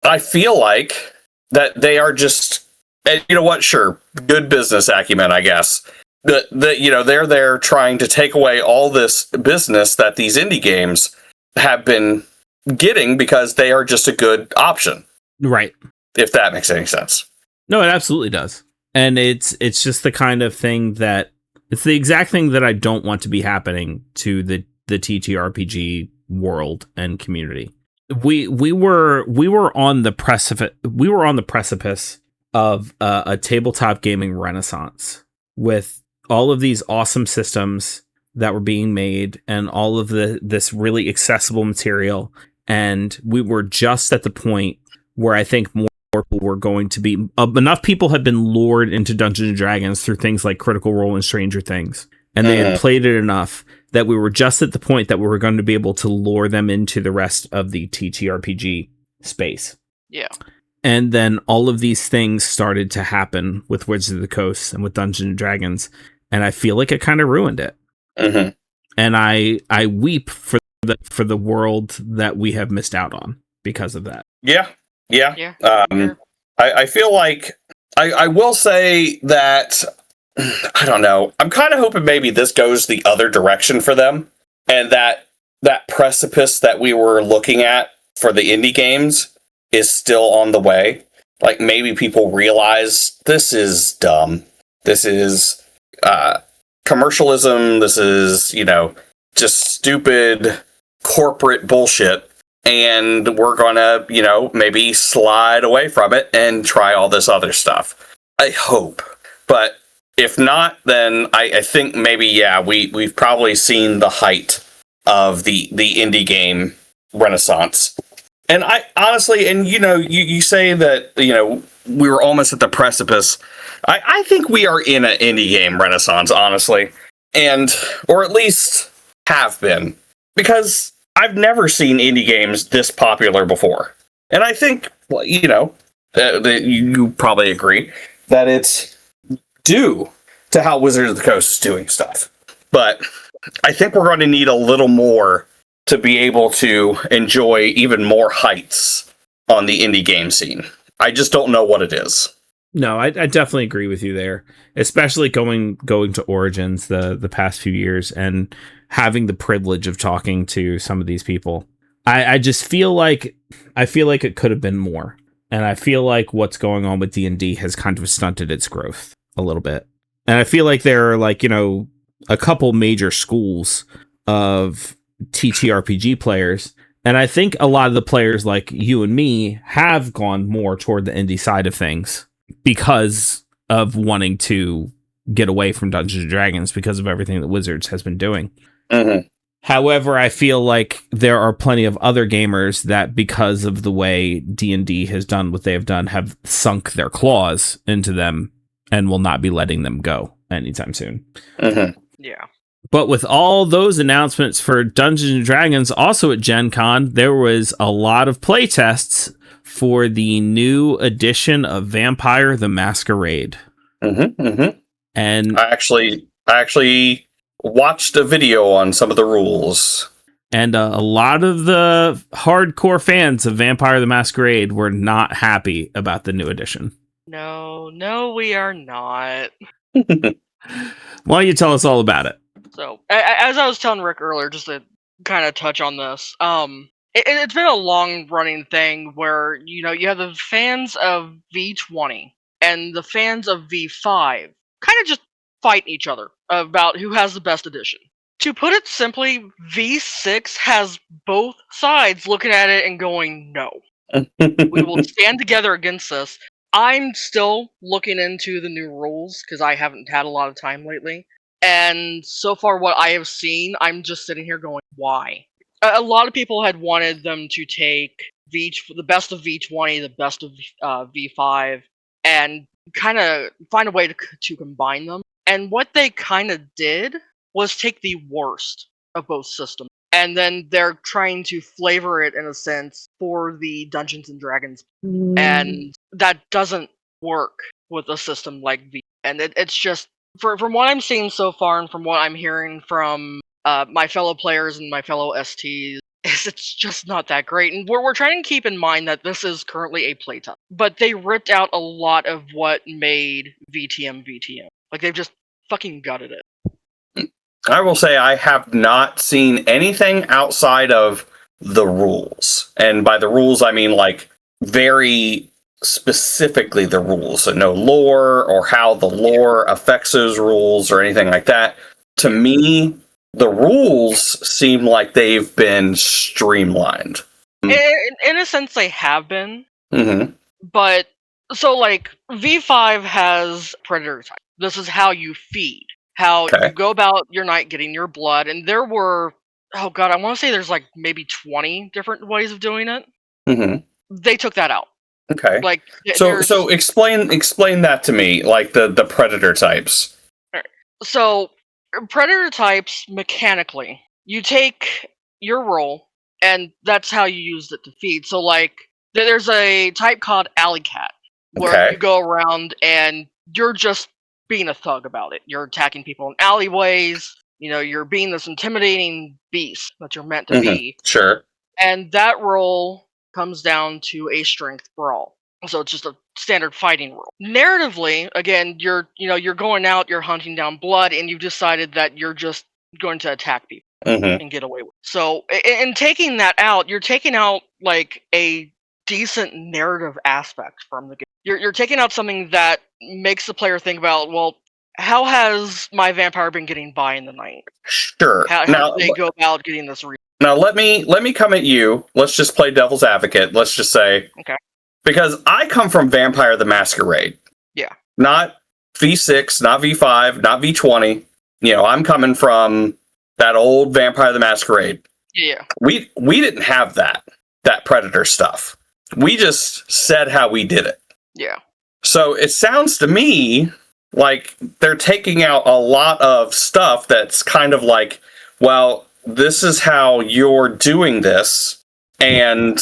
I feel like that they are just, you know what, sure, good business acumen, I guess. They're there trying to take away all this business that these indie games have been getting because they are just a good option. Right. If that makes any sense. No, it absolutely does. And it's just the kind of thing that it's the exact thing that I don't want to be happening to the TTRPG world and community. We were on the precipice of a tabletop gaming renaissance with all of these awesome systems that were being made and all of this really accessible material, and we were just at the point where I think more people were going to be enough people had been lured into Dungeons and Dragons through things like Critical Role and Stranger Things, and they had played it enough that we were just at the point that we were going to be able to lure them into the rest of the TTRPG space. Yeah. And then all of these things started to happen with Wizards of the Coast and with Dungeons and Dragons, and I feel like it kind of ruined it. Mm-hmm. And I weep for the world that we have missed out on because of that. Yeah. Yeah. I feel like I will say that I don't know. I'm kind of hoping maybe this goes the other direction for them, and that precipice that we were looking at for the indie games is still on the way. Like maybe people realize this is dumb. This is commercialism. This is, just stupid corporate bullshit. And we're gonna, maybe slide away from it and try all this other stuff. I hope. But if not, then I think maybe, we've probably seen the height of the indie game renaissance. And I honestly, and you say that, we were almost at the precipice. I think we are in an indie game renaissance, honestly. Or at least have been. Because I've never seen indie games this popular before. And I think, you probably agree that it's due to how Wizards of the Coast is doing stuff. But I think we're going to need a little more to be able to enjoy even more heights on the indie game scene. I just don't know what it is. No, I definitely agree with you there, especially going to Origins the past few years and having the privilege of talking to some of these people. I just feel like it could have been more, and I feel like what's going on with D&D has kind of stunted its growth a little bit. And I feel like there are a couple major schools of TTRPG players, and I think a lot of the players like you and me have gone more toward the indie side of things because of wanting to get away from Dungeons and Dragons because of everything that Wizards has been doing. Mm-hmm. However, I feel like there are plenty of other gamers that, because of the way D&D has done what they have done, have sunk their claws into them and will not be letting them go anytime soon. Mm-hmm. Yeah. But with all those announcements for Dungeons and Dragons, also at Gen Con, there was a lot of playtests for the new edition of Vampire the Masquerade. Mm-hmm. Mm-hmm. And I actually watched a video on some of the rules. And a lot of the hardcore fans of Vampire the Masquerade were not happy about the new edition. No, we are not. Why don't you tell us all about it? So, as I was telling Rick earlier, just to kind of touch on this, it's been a long-running thing where, you have the fans of V20 and the fans of V5 kind of just fight each other about who has the best edition. To put it simply, V6 has both sides looking at it and going, no. We will stand together against this. I'm still looking into the new rules because I haven't had a lot of time lately. And so far what I have seen, I'm just sitting here going, why? A lot of people had wanted them to take the best of V20, the best of V5, and kind of find a way to combine them. And what they kind of did was take the worst of both systems. And then they're trying to flavor it, in a sense, for the Dungeons and Dragons. And that doesn't work with a system like V. And it's just, from what I'm seeing so far and from what I'm hearing from my fellow players and my fellow STs, it's just not that great. And we're trying to keep in mind that this is currently a playtest. But they ripped out a lot of what made VTM. Like, they've just fucking gutted it. I will say I have not seen anything outside of the rules. And by the rules, I mean like very specifically the rules. So no lore or how the lore affects those rules or anything like that. To me, the rules seem like they've been streamlined. In a sense, they have been. Mm-hmm. But, so like, V5 has predator type. This is how you feed. How Okay. you go about your night getting your blood. And there were, oh god, I want to say there's like maybe 20 different ways of doing it. Mm-hmm. They took that out. Okay. Like, So explain that to me, like the predator types. So, predator types, mechanically, you take your roll, and that's how you use it to feed. So, like, there's a type called Alley Cat, where Okay. you go around and you're just being a thug about it. You're attacking people in alleyways, you're being this intimidating beast that you're meant to be. Sure. And that roll comes down to a strength brawl. So it's just a standard fighting roll. Narratively, again, you're going out, you're hunting down blood, and you've decided that you're just going to attack people and get away with it. So in taking that out, you're taking out like a decent narrative aspect from the game. You're taking out something that makes the player think about, well, how has my vampire been getting by in the night? Sure. How do they go about getting this real? Now let me come at you. Let's just play devil's advocate. Let's just say, okay, because I come from Vampire the Masquerade. Yeah. Not V6, not V5, not V20. I'm coming from that old Vampire the Masquerade. Yeah. We didn't have that predator stuff. We just said how we did it. Yeah. So it sounds to me like they're taking out a lot of stuff that's kind of like, well, this is how you're doing this, and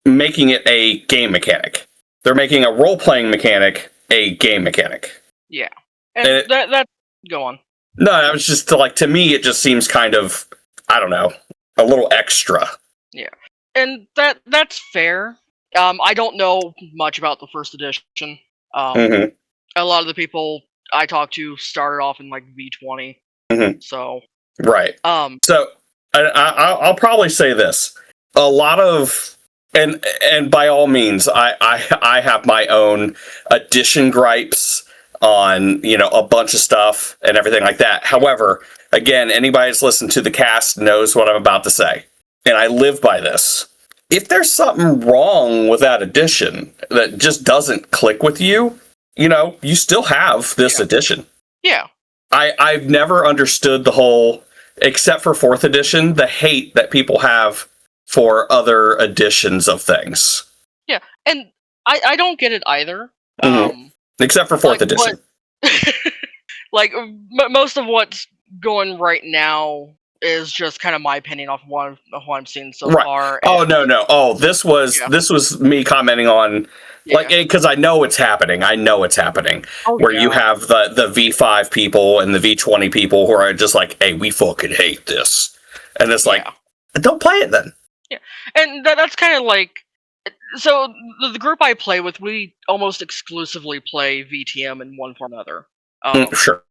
making it a game mechanic. They're making a role-playing mechanic a game mechanic. Yeah. And that go on. No, I was just like, to me, it just seems kind of, I don't know, a little extra. Yeah. And that's fair. I don't know much about the first edition. A lot of the people I talked to started off in like V20. So right. So I'll probably say this: a lot of, and by all means, I have my own edition gripes on a bunch of stuff and everything like that. However, again, anybody that's listened to the cast knows what I'm about to say, and I live by this. If there's something wrong with that edition that just doesn't click with you, you still have this edition. Yeah. I've never understood the whole, except for 4th edition, the hate that people have for other editions of things. Yeah, and I don't get it either. Except for 4th edition. Like, most of what's going right now is just kind of my opinion off what I'm seeing so far. Oh, no. Oh, this was me commenting on, like, because I know it's happening. Where you have the V5 people and the V20 people who are just like, hey, we fucking hate this. And it's like, don't play it then. Yeah, and that's kind of like, so the group I play with, we almost exclusively play VTM in one form or another. Sure.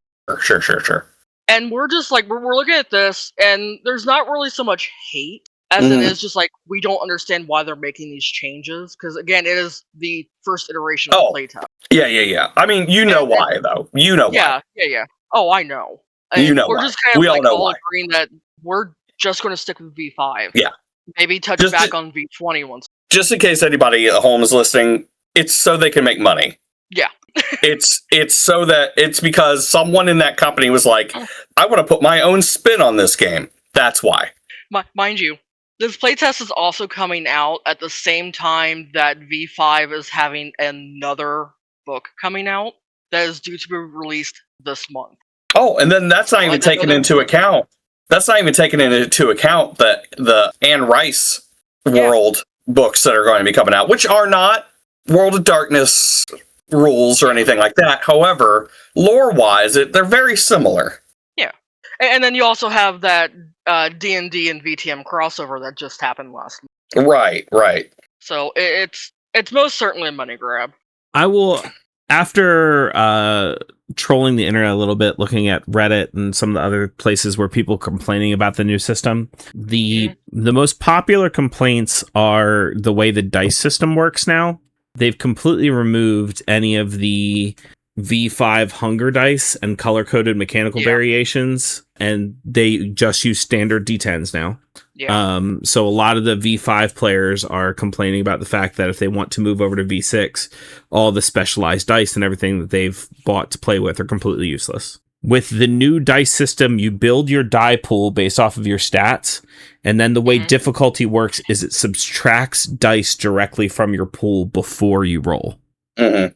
And we're just like, we're looking at this, and there's not really so much hate as it is just like, we don't understand why they're making these changes, because again, it is the first iteration of playtest. Yeah. I mean, why, though. Why. Yeah. Oh, I know. We're just kind of all agreeing that we're just going to stick with V5. Yeah. Maybe touch back on V20 once. Just in case anybody at home is listening, it's so they can make money. Yeah. it's so that it's because someone in that company was like, I want to put my own spin on this game. That's why. Mind you, this playtest is also coming out at the same time that V5 is having another book coming out that is due to be released this month. Oh, and then that's not even taken into account. That's not even taken into account that the Anne Rice world books that are going to be coming out, which are not World of Darkness rules or anything like that. However, lore-wise, they're very similar. Yeah. And then you also have that D&D and VTM crossover that just happened last month. Right. So it's most certainly a money grab. I will after trolling the internet a little bit, looking at Reddit and some of the other places where people complaining about the new system, the most popular complaints are the way the dice system works now. They've completely removed any of the V5 hunger dice and color-coded mechanical variations, and they just use standard D10s now. So a lot of the V5 players are complaining about the fact that if they want to move over to V6, all the specialized dice and everything that they've bought to play with are completely useless. With the new dice system, you build your die pool based off of your stats, and then the way difficulty works is it subtracts dice directly from your pool before you roll. Mm-hmm.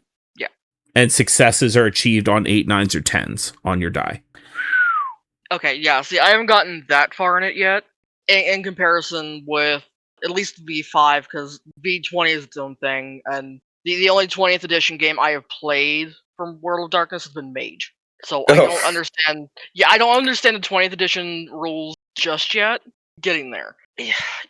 And successes are achieved on 8, 9s, or 10s on your die. Okay, yeah, see, I haven't gotten that far in it yet, in comparison with at least V5, because V20 is its own thing, and the only 20th edition game I have played from World of Darkness has been Mage. So I don't understand... Yeah, I don't understand the 20th edition rules just yet. Getting there.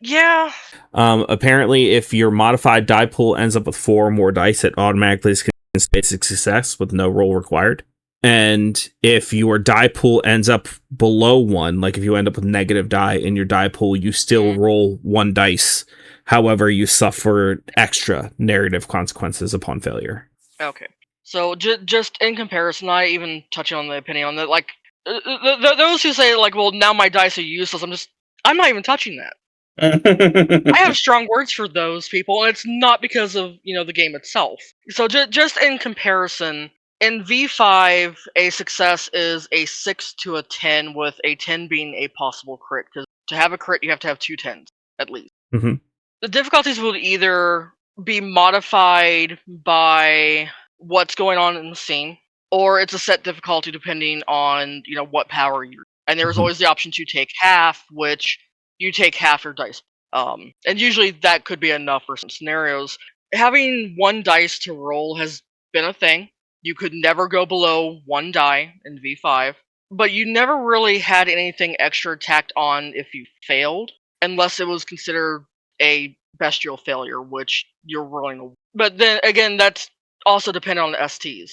Yeah. Apparently, if your modified die pool ends up with 4 or more dice, it automatically is basic success with no roll required. And if your die pool ends up below 1, like if you end up with negative die in your die pool, you still roll 1 dice. However, you suffer extra narrative consequences upon failure. Okay. So just in comparison, not even touching on the opinion on that, like those who say like, well, now my dice are useless, I'm not even touching that. I have strong words for those people, and it's not because of the game itself. So just in comparison, in V5, a success is a 6 to a 10, with a 10 being a possible crit. Because to have a crit, you have to have 2 10s at least. Mm-hmm. The difficulties will either be modified by what's going on in the scene, or it's a set difficulty depending on what power you're. And there's always the option to take half, which you take half your dice. And usually that could be enough for some scenarios. Having 1 dice to roll has been a thing. You could never go below 1 die in V5, but you never really had anything extra tacked on if you failed, unless it was considered a bestial failure, which you're rolling. But then again, that's also dependent on the STs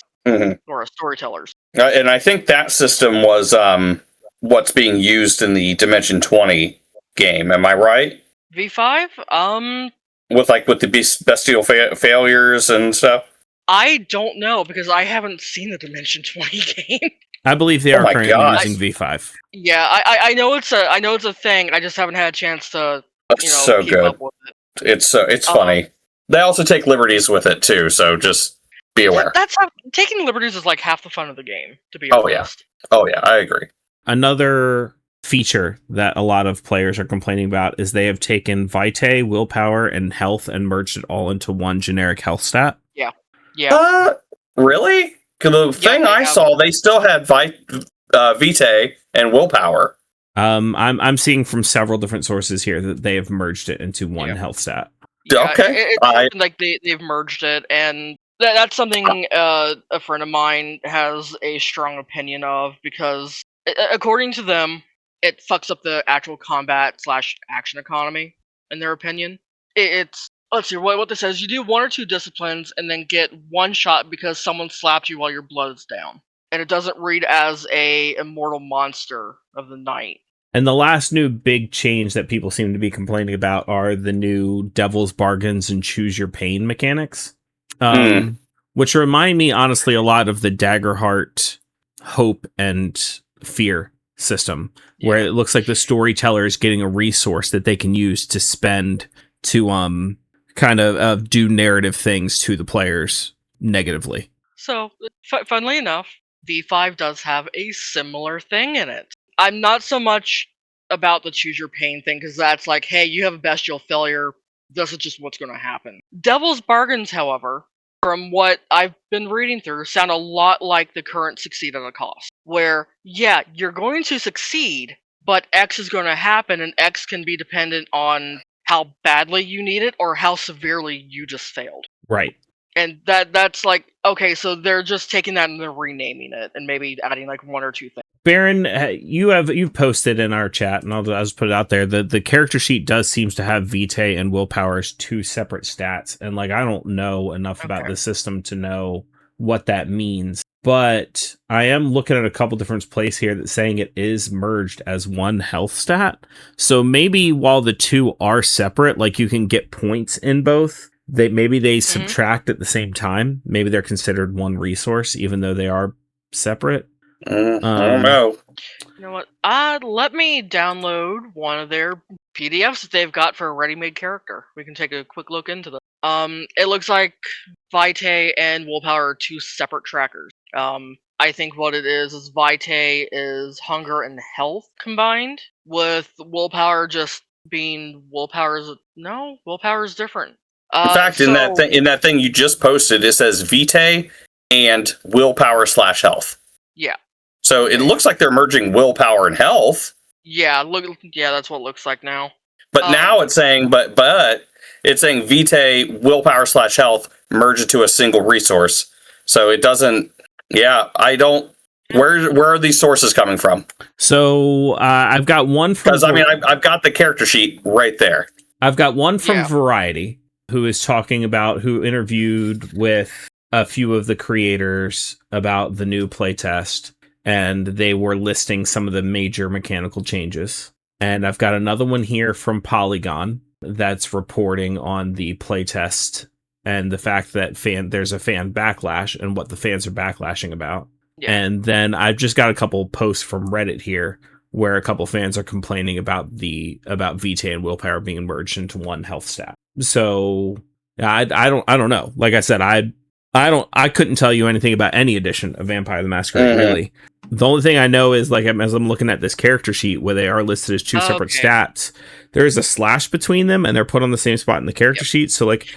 or storytellers. And I think that system was what's being used in the Dimension 20 game. Am I right? V5? With the bestial failures and stuff? I don't know, because I haven't seen the Dimension 20 game. I believe they are currently using V5. Yeah, I know it's a thing. I just haven't had a chance to so keep good. up with it. It's funny. They also take liberties with it too, so just be aware. That's how taking liberties is like half the fun of the game, to be honest. Oh yeah, I agree. Another feature that a lot of players are complaining about is they have taken Vitae, Willpower, and Health and merged it all into one generic health stat. Yeah. Really? Because the thing I saw, they still had Vitae and Willpower. I'm seeing from several different sources here that they have merged it into one health stat. Yeah, okay. It's like they've merged it, and that's something a friend of mine has a strong opinion of, because according to them, it fucks up the actual combat / action economy, in their opinion. It's let's see what this says. You do 1 or 2 disciplines and then get 1 shot because someone slapped you while your blood's down. And it doesn't read as a immortal monster of the night. And the last new big change that people seem to be complaining about are the new Devil's Bargains and Choose Your Pain mechanics. Which remind me, honestly, a lot of the Daggerheart Hope and Fear system, where it looks like the storyteller is getting a resource that they can use to spend to kind of do narrative things to the players negatively. So, funnily enough, V5 does have a similar thing in it. I'm not so much about the Choose Your Pain thing, because that's like, hey, you have a bestial failure, this is just what's going to happen. Devil's Bargains, however, from what I've been reading through, sound a lot like the current Succeed at a Cost, where, yeah, you're going to succeed, but X is going to happen, and X can be dependent on how badly you need it or how severely you just failed. Right. And that's like, okay, so they're just taking that and they're renaming it and maybe adding like 1 or 2 things. Baron, you've posted in our chat, and I'll just put it out there, the character sheet does seems to have Vitae and Willpower as 2 separate stats, and like I don't know enough about the system to know what that means. But I am looking at a couple different places here that's saying it is merged as one health stat. So maybe while the two are separate, like you can get points in both, they subtract at the same time. Maybe they're considered one resource, even though they are separate. I don't know. You know what? Let me download one of their PDFs that they've got for a ready-made character. We can take a quick look into them. It looks like Vitae and Willpower are two separate trackers. I think what it is Vitae is hunger and health combined, with Willpower just being Willpower is different. In fact, in that thing you just posted, it says Vitae and Willpower / health. Yeah. So it looks like they're merging willpower and health. Yeah, that's what it looks like now. But now it's saying, but it's saying Vitae willpower / health merge into a single resource. So it doesn't. Yeah, I don't. Where are these sources coming from? So I've got one from. Because I've got the character sheet right there. I've got one from Variety, who is talking about who interviewed with a few of the creators about the new playtest, and they were listing some of the major mechanical changes. And I've got another one here from Polygon that's reporting on the playtest and the fact that there's a fan backlash and what the fans are backlashing about. Yeah. And then I've just got a couple posts from Reddit here where a couple fans are complaining about Vitae and Willpower being merged into one health stat. So I don't know. Like I said, I couldn't tell you anything about any edition of Vampire the Masquerade, really. The only thing I know is, like, as I'm looking at this character sheet where they are listed as two separate stats, there is a slash between them and they're put on the same spot in the character sheet. So, like,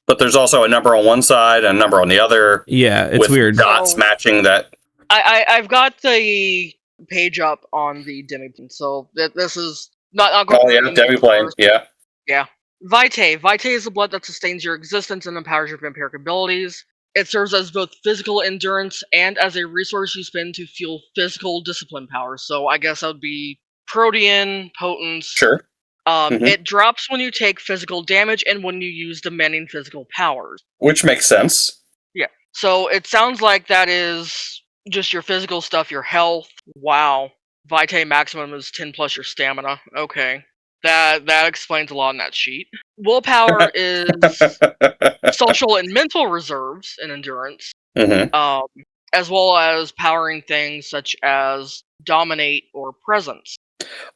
but there's also a number on one side and a number on the other. Yeah, it's with weird. Dots matching that. I've got the page up on the Demiplane, so this is not going. Oh yeah, Demiplane. Yeah. Yeah. Vitae is the blood that sustains your existence and empowers your vampiric abilities. It serves as both physical endurance and as a resource you spend to fuel physical discipline powers. So I guess that would be Protean, Potence. Sure. It drops when you take physical damage and when you use demanding physical powers. Which makes sense. Yeah. So it sounds like that is just your physical stuff, your health. Wow. Vitae maximum is 10 plus your stamina. Okay. That explains a lot in that sheet. Willpower is social and mental reserves and endurance, as well as powering things such as dominate or presence.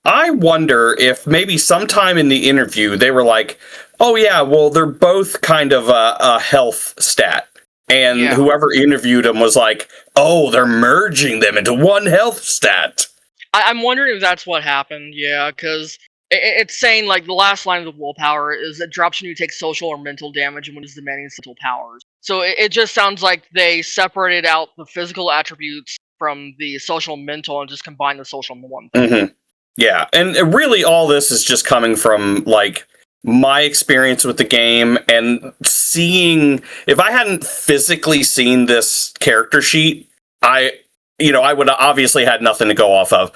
I wonder if maybe sometime in the interview they were like, oh yeah, well, they're both kind of a health stat. And whoever interviewed them was like, oh, they're merging them into one health stat. I'm wondering if that's what happened, because it's saying, like, the last line of the willpower is it drops when you take social or mental damage and when it's demanding mental powers. So it just sounds like they separated out the physical attributes from the social and mental and just combined the social into one thing. Yeah, and really all this is just coming from, like, my experience with the game and seeing... If I hadn't physically seen this character sheet, I would have obviously had nothing to go off of.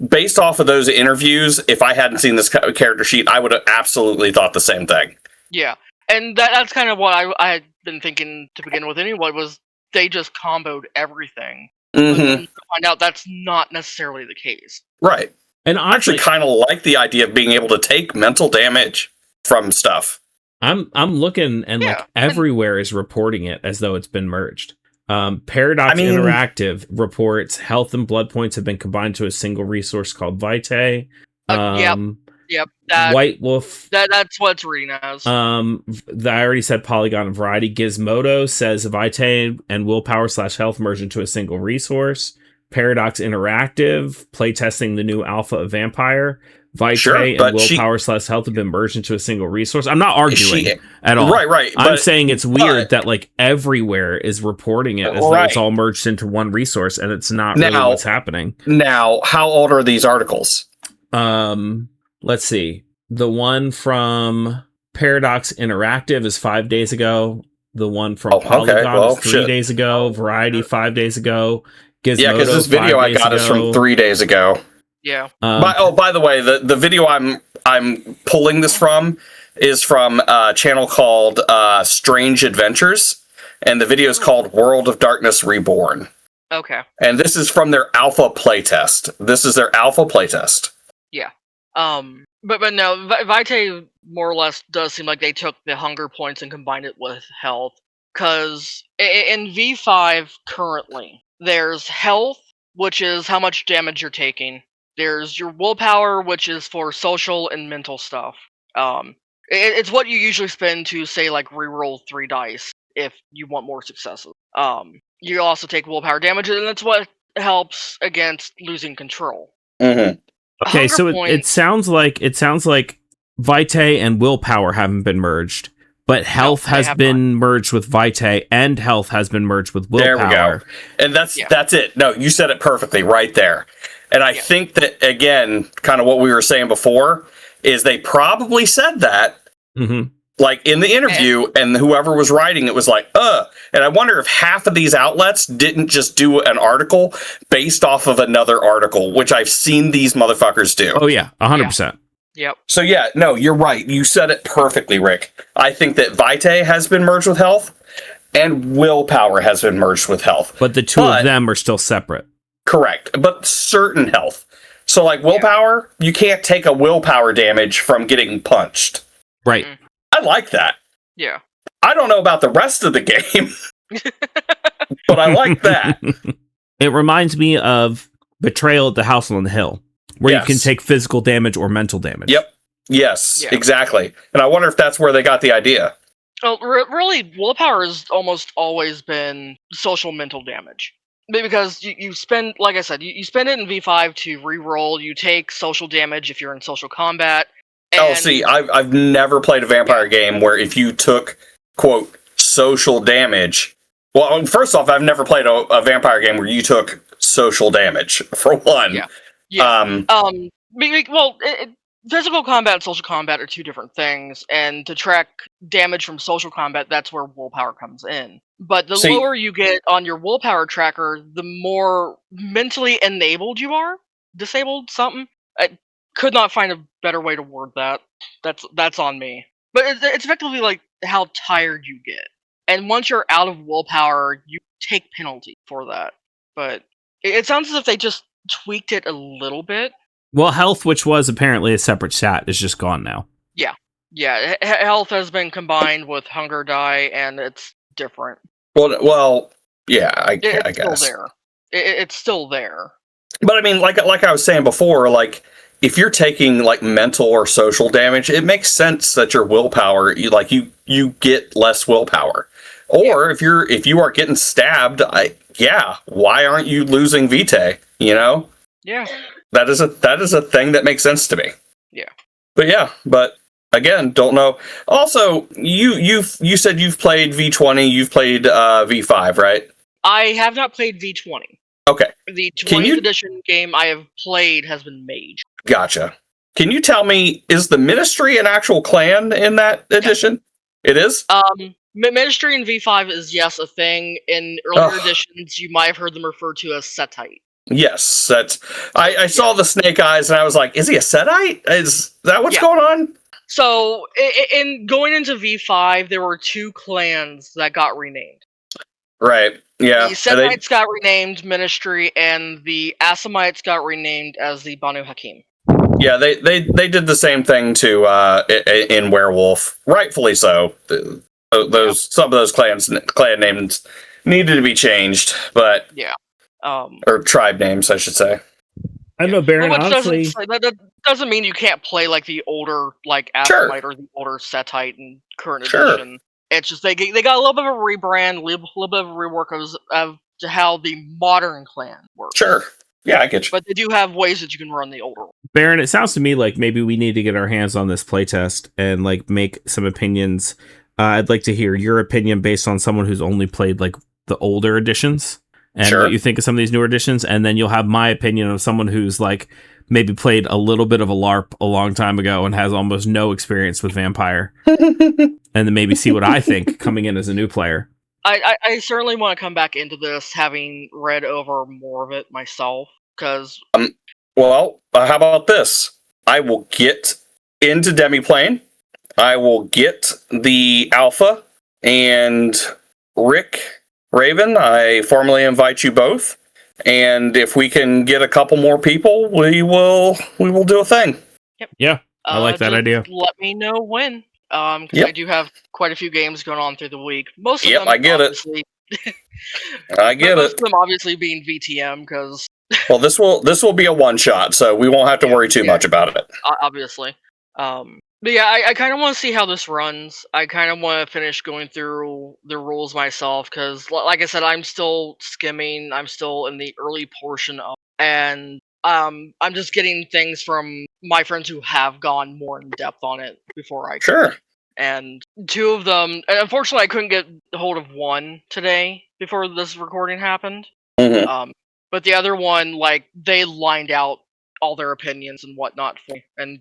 Based off of those interviews, if I hadn't seen this character sheet, I would have absolutely thought the same thing. Yeah, and that's kind of what I had been thinking to begin with anyway, was they just comboed everything. To find out that's not necessarily the case. Right. And I actually kind of like the idea of being able to take mental damage from stuff. I'm looking, and like everywhere is reporting it as though it's been merged. Paradox Interactive reports health and blood points have been combined to a single resource called Vitae. Yep. White Wolf. That's what it's reading as. I already said Polygon and Variety. Gizmodo says Vitae and Willpower / health merge into a single resource. Paradox Interactive playtesting the new alpha of Vampire. Vitae and Willpower / health have been merged into a single resource. I'm not arguing at all. Right. I'm saying it's weird that, like, everywhere is reporting it as though it's all merged into one resource, and it's not really what's happening. Now, how old are these articles? Let's see. The one from Paradox Interactive is 5 days ago. The one from Polygon is 3 days ago. Variety 5 days ago. Gizmodo, because this video I got is from 3 days ago. Yeah. By the way, the video I'm pulling this from is from a channel called Strange Adventures, and the video is called World of Darkness Reborn. Okay. And this is from their alpha playtest. This is their alpha playtest. Yeah. But no, Vitae more or less does seem like they took the hunger points and combined it with health. Because in V5 currently, there's health, which is how much damage you're taking. There's your willpower, which is for social and mental stuff. It's what you usually spend to, say, like, reroll 3 dice if you want more successes. You also take willpower damage, and that's what helps against losing control. Mm-hmm. Okay, Hunger so point- it sounds like Vitae and willpower haven't been merged, but health they has have been merged with Vitae, and health has been merged with willpower. There we go. And that's it. No, you said it perfectly right there. And I think that, again, kind of what we were saying before, is they probably said that, Mm-hmm. like, in the interview, and whoever was writing it was like, And I wonder if half of these outlets didn't just do an article based off of another article, which I've seen these motherfuckers do. Oh yeah, 100%. Yep. So yeah, no, you're right. You said it perfectly, Rick. I think that Vitae has been merged with health, and willpower has been merged with health. But the two of them are still separate. Correct. But certain health. So like willpower, you can't take a willpower damage from getting punched. Right. I like that. Yeah. I don't know about the rest of the game, but I like that. It reminds me of Betrayal at the House on the Hill, where you can take physical damage or mental damage. Yep. Yes, Yeah. exactly. And I wonder if that's where they got the idea. Well, really, willpower has almost always been social mental damage. Because you spend, like I said, you spend it in V5 to reroll. You take social damage if you're in social combat. And see, I've never played a vampire game where if you took, quote, social damage. Well, first off, I've never played a vampire game where you took social damage, for one. Yeah. Physical combat and social combat are two different things, and to track damage from social combat, that's where willpower comes in. But the lower you get on your willpower tracker, the more mentally enabled you are. Disabled, something. I could not find a better way to word that. That's on me. But it's effectively like how tired you get. And once you're out of willpower, you take penalty for that. But it sounds as if they just tweaked it a little bit. Well, health, which was apparently a separate stat, is just gone now. Yeah, health has been combined with hunger die, and it's different. Well, yeah, I guess. It's still there. It's still there. But I mean, like I was saying before, like if you're taking like mental or social damage, it makes sense that your willpower, you get less willpower. Or if you are getting stabbed, why aren't you losing vitae? You know? Yeah. That is a thing that makes sense to me. Yeah. But again, don't know. Also, you said you've played V20, you've played V5, right? I have not played V20. Okay. The 20th edition game I have played has been Mage. Gotcha. Can you tell me, is the Ministry an actual clan in that edition? Yeah. It is? Ministry in V5 is, yes, a thing. In earlier editions, you might have heard them referred to as Setite. Yes, that's. I saw the snake eyes and I was like, is he a Setite? Is that what's going on? So, in going into V5, there were 2 clans that got renamed. Right. Yeah. The Setites got renamed Ministry, and the Assamites got renamed as the Banu Hakim. Yeah, they did the same thing to in Werewolf, rightfully so. Some of those clan names needed to be changed, but or tribe names, I should say. I don't know, Baron. Honestly, that doesn't mean you can't play like the older like Assamite or the older Setite in current edition. It's just they got a little bit of a rebrand, a little bit of a rework of how the modern clan works. Sure. Yeah, I get you. But they do have ways that you can run the older one. Baron, it sounds to me like maybe we need to get our hands on this playtest and like make some opinions. I'd like to hear your opinion based on someone who's only played like the older editions and what you think of some of these newer editions, and then you'll have my opinion of someone who's like maybe played a little bit of a LARP a long time ago and has almost no experience with Vampire, and then maybe see what I think coming in as a new player. I certainly want to come back into this having read over more of it myself, because... Well, how about this? I will get into Demiplane, I will get the alpha, and Rick, Raven, I formally invite you both. And if we can get a couple more people, we will do a thing. Yeah, I like that Just idea. Let me know when. Because Yep. I do have quite a few games going on through the week. Most of Yep, them, I get it. obviously, I get most it. of them obviously being VTM, because Well, this will be a one shot, so we won't have to worry too much about it. obviously. But yeah, I kind of want to see how this runs. I kind of want to finish going through the rules myself, because, like I said, I'm still skimming. I'm still in the early portion of, and I'm just getting things from my friends who have gone more in depth on it before I could. Sure. And two of them, and unfortunately, I couldn't get a hold of one today before this recording happened. Mhm. But the other one, like, they lined out all their opinions and whatnot for me, and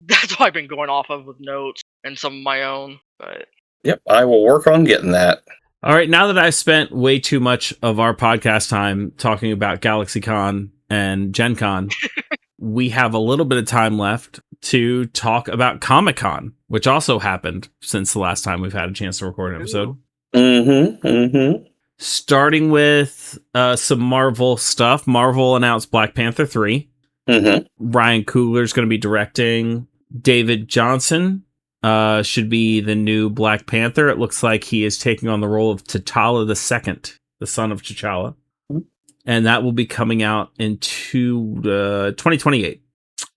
that's what I've been going off of with notes and some of my own. But Yep, I will work on getting that. All right, now that I've spent way too much of our podcast time talking about GalaxyCon and Gen Con, we have a little bit of time left to talk about Comic-Con, which also happened since the last time we've had a chance to record an episode. Mm-hmm. Mm-hmm. Starting with some Marvel stuff. Marvel announced Black Panther 3. Mm-hmm. Ryan Coogler's going to be directing. David Johnson should be the new Black Panther. It looks like he is taking on the role of T'Challa II, the son of T'Challa. And that will be coming out into 2028.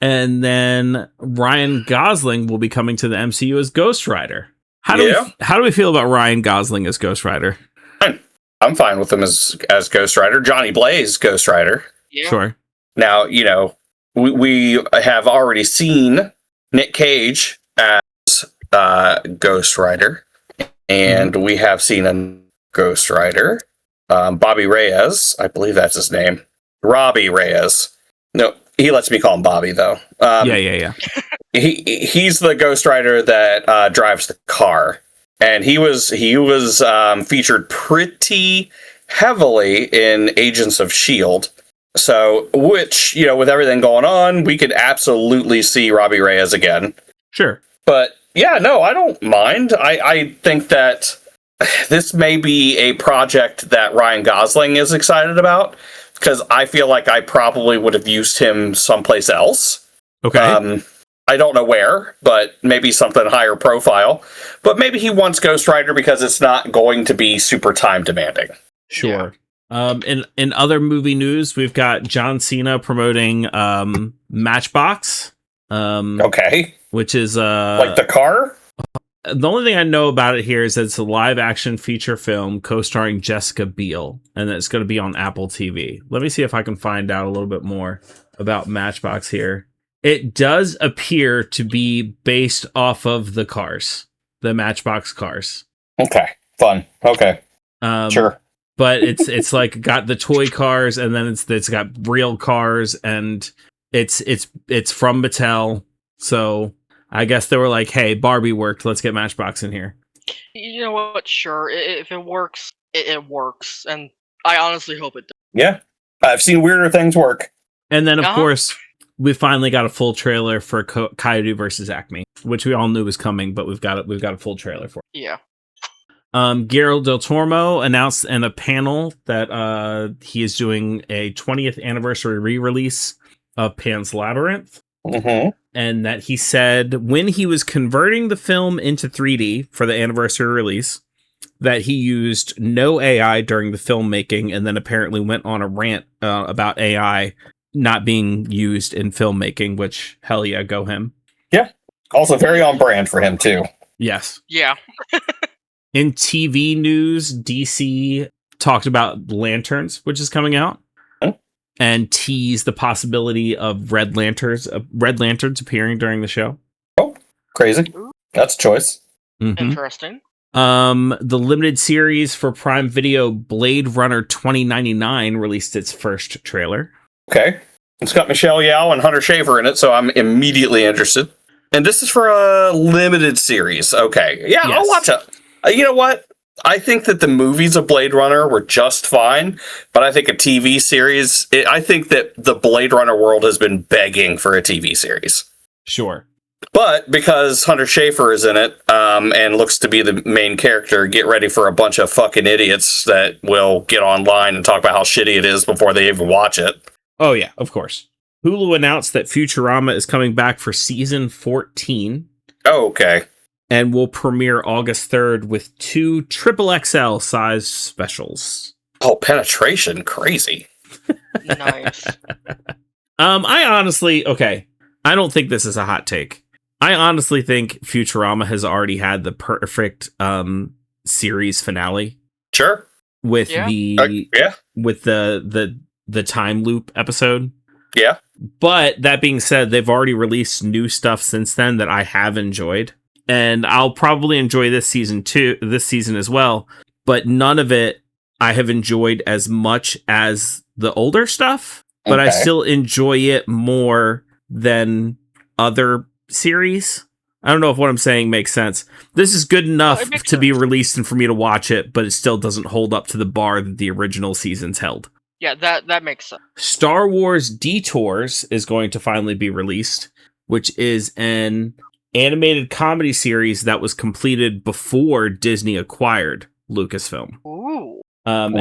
And then Ryan Gosling will be coming to the MCU as Ghost Rider. How do we feel about Ryan Gosling as Ghost Rider? I'm fine with him as Ghost Rider. Johnny Blaze, Ghost Rider. yeah, Sure. Now, we have already seen Nick Cage as Ghost Rider, and we have seen a Ghost Rider, Bobby Reyes, I believe that's his name, Robbie Reyes. No, he lets me call him Bobby though. Yeah. He's the Ghost Rider that drives the car, and he was featured pretty heavily in Agents of S.H.I.E.L.D. So, which, with everything going on, we could absolutely see Robbie Reyes again. Sure. But yeah, no, I don't mind. I think that this may be a project that Ryan Gosling is excited about, because I feel like I probably would have used him someplace else. Okay. I don't know where, but maybe something higher profile. But maybe he wants Ghost Rider because it's not going to be super time demanding. Sure. In other movie news, we've got John Cena promoting Matchbox. Okay. Which is like the car? The only thing I know about it here is that it's a live action feature film co-starring Jessica Biel, and it's going to be on Apple TV. Let me see if I can find out a little bit more about Matchbox here. It does appear to be based off of the cars, the Matchbox cars. Okay, fun. Okay, sure. But it's like got the toy cars, and then it's got real cars, and it's from Mattel. So I guess they were like, "Hey, Barbie worked. Let's get Matchbox in here." You know what? Sure, if it works, it works, and I honestly hope it does. Yeah, I've seen weirder things work. And then, of course, we finally got a full trailer for Coyote versus Acme, which we all knew was coming, but we've got a full trailer for it. Yeah. Guillermo del Toro announced in a panel that he is doing a 20th anniversary re-release of Pan's Labyrinth. Mm-hmm. And that he said when he was converting the film into 3D for the anniversary release, that he used no AI during the filmmaking, and then apparently went on a rant about AI not being used in filmmaking, which, hell yeah, go him. Yeah. Also very on brand for him, too. Yes. Yeah. In TV news, DC talked about Lanterns, which is coming out, and teased the possibility of Red Lanterns appearing during the show. Oh, crazy. That's a choice. Mm-hmm. Interesting. The limited series for Prime Video, Blade Runner 2099, released its first trailer. Okay. It's got Michelle Yeoh and Hunter Schafer in it, so I'm immediately interested. And this is for a limited series. Okay. Yeah, yes. I'll watch it. You know what? I think that the movies of Blade Runner were just fine, but I think a TV series, I think that the Blade Runner world has been begging for a TV series. Sure. But because Hunter Schafer is in it, and looks to be the main character, get ready for a bunch of fucking idiots that will get online and talk about how shitty it is before they even watch it. Oh, yeah, of course. Hulu announced that Futurama is coming back for season 14. Oh, okay. And will premiere August 3rd with 2 triple XL size specials. Oh, penetration. Crazy. Nice. I honestly, I don't think this is a hot take. I honestly think Futurama has already had the perfect series finale. Sure. With with the time loop episode. Yeah. But that being said, they've already released new stuff since then that I have enjoyed. And I'll probably enjoy this season as well. But none of it I have enjoyed as much as the older stuff. But I still enjoy it more than other series. I don't know if what I'm saying makes sense. This is good enough to be released and for me to watch it, but it still doesn't hold up to the bar that the original seasons held. Yeah, that makes sense. Star Wars Detours is going to finally be released, which is an animated comedy series that was completed before Disney acquired Lucasfilm. Ooh. And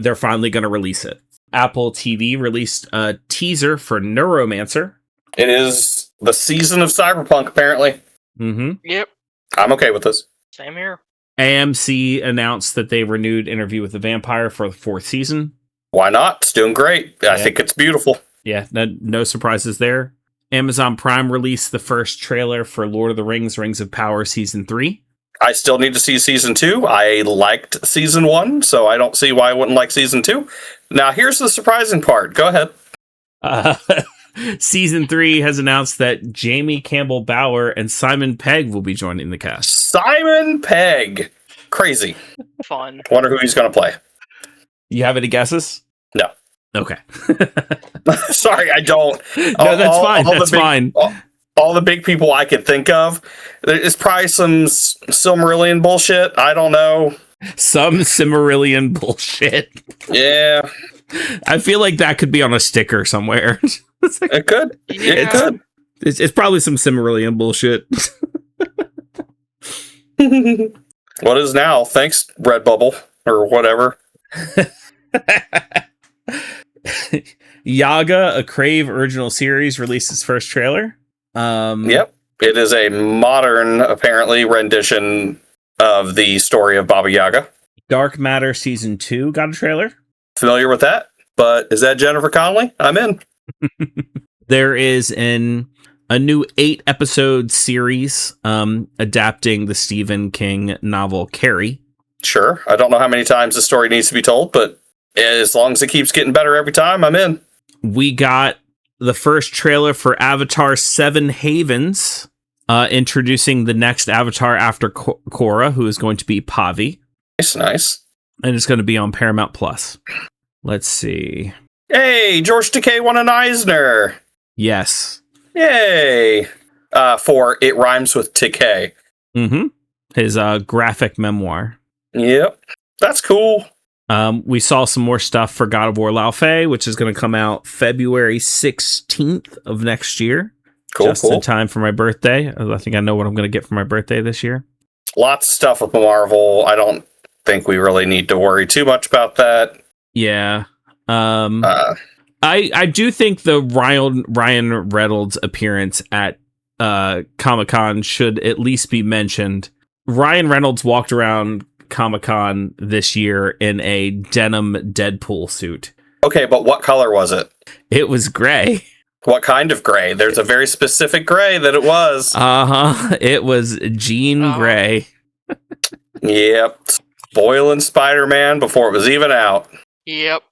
they're finally going to release it. Apple TV released a teaser for Neuromancer. It is the season of Cyberpunk, apparently. Mm-hmm. Yep. I'm okay with this. Same here. AMC announced that they renewed Interview with the Vampire for the 4th season. Why not? It's doing great. I think it's beautiful. Yeah, no surprises there. Amazon Prime released the first trailer for Lord of the Rings, Rings of Power Season 3. I still need to see Season 2. I liked Season 1, so I don't see why I wouldn't like Season 2. Now, here's the surprising part. Go ahead. Season 3 has announced that Jamie Campbell Bower and Simon Pegg will be joining the cast. Simon Pegg. Crazy. Fun. Wonder who he's going to play. You have any guesses? No. Okay. Sorry, I don't. No, that's fine. That's fine. All the big people I could think of. There's probably some Silmarillion bullshit. I don't know. Some Silmarillion bullshit. Yeah. I feel like that could be on a sticker somewhere. It could. Yeah. It could. It's probably some Silmarillion bullshit. What is now? Thanks, Redbubble or whatever. Yaga, a Crave original series, released its first trailer. Yep. It is a modern, apparently, rendition of the story of Baba Yaga. Dark Matter Season 2 got a trailer. Familiar with that? But is that Jennifer Connelly? I'm in. There is a new 8-episode series adapting the Stephen King novel Carrie. Sure. I don't know how many times the story needs to be told, but as long as it keeps getting better every time, I'm in. We got the first trailer for Avatar 7 Havens, introducing the next Avatar after Korra, who is going to be Pavi. Nice. And it's going to be on Paramount Plus. Let's see. Hey, George Takei won an Eisner. Yes. Yay. For It Rhymes with Takei. Mm-hmm. His graphic memoir. Yep. That's cool. We saw some more stuff for God of War Lao Fei, which is going to come out February 16th of next year. Cool, just in time for my birthday. I think I know what I'm going to get for my birthday this year. Lots of stuff with Marvel. I don't think we really need to worry too much about that. Yeah. I do think the Ryan Reynolds appearance at Comic-Con should at least be mentioned. Ryan Reynolds walked around Comic-Con this year in a denim Deadpool suit. Okay, but what color was it? It was gray. What kind of gray? There's a very specific gray that it was. Uh-huh. It was jean gray. Yep. Spoiling Spider-Man before it was even out. Yep.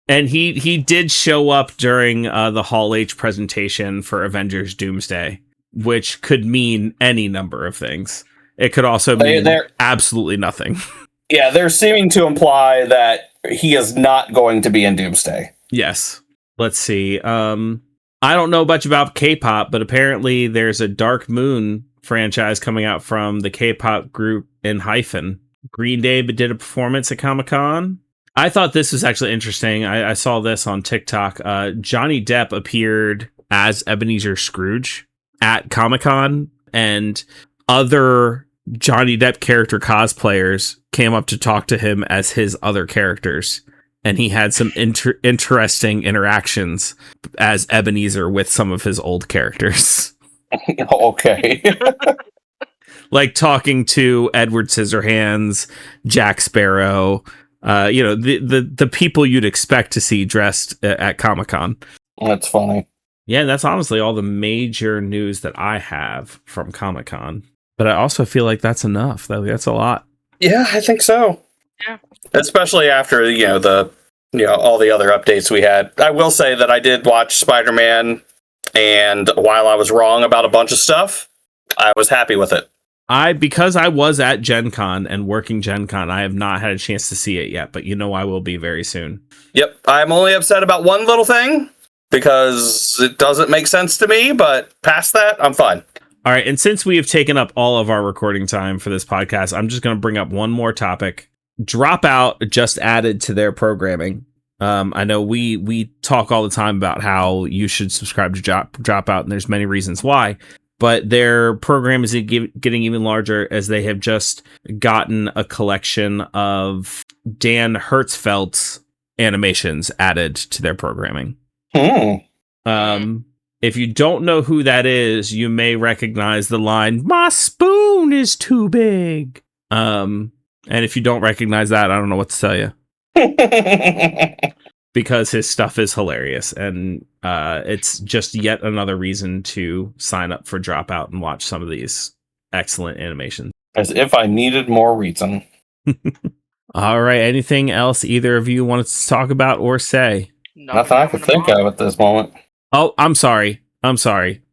And he did show up during the Hall H presentation for Avengers Doomsday, which could mean any number of things. It could also mean absolutely nothing. Yeah, they're seeming to imply that he is not going to be in Doomsday. Yes. Let's see. I don't know much about K-pop, but apparently there's a Dark Moon franchise coming out from the K-pop group Hyphen. Green Day did a performance at Comic-Con. I thought this was actually interesting. I saw this on TikTok. Johnny Depp appeared as Ebenezer Scrooge at Comic-Con, and other Johnny Depp character cosplayers came up to talk to him as his other characters. And he had some interesting interactions as Ebenezer with some of his old characters. Okay. Like talking to Edward Scissorhands, Jack Sparrow, the people you'd expect to see dressed at Comic-Con. That's funny. Yeah, and that's honestly all the major news that I have from Comic-Con. But I also feel like that's enough. That's a lot. Yeah, I think so. Yeah. Especially after, all the other updates we had. I will say that I did watch Spider-Man, and while I was wrong about a bunch of stuff, I was happy with it. Because I was at Gen Con and working Gen Con, I have not had a chance to see it yet, but I will be very soon. Yep, I'm only upset about one little thing, because it doesn't make sense to me, but past that, I'm fine. All right, and since we have taken up all of our recording time for this podcast, I'm just going to bring up one more topic. Dropout just added to their programming. I know we talk all the time about how you should subscribe to Dropout, and there's many reasons why, but their program is getting even larger as they have just gotten a collection of Dan Hertzfeldt's animations added to their programming. If you don't know who that is, you may recognize the line, "My spoon is too big." And if you don't recognize that, I don't know what to tell you. Because his stuff is hilarious, and it's just yet another reason to sign up for Dropout and watch some of these excellent animations. As if I needed more reason. All right, anything else either of you wanted to talk about or say? Nothing I can think of at this moment. Oh, I'm sorry.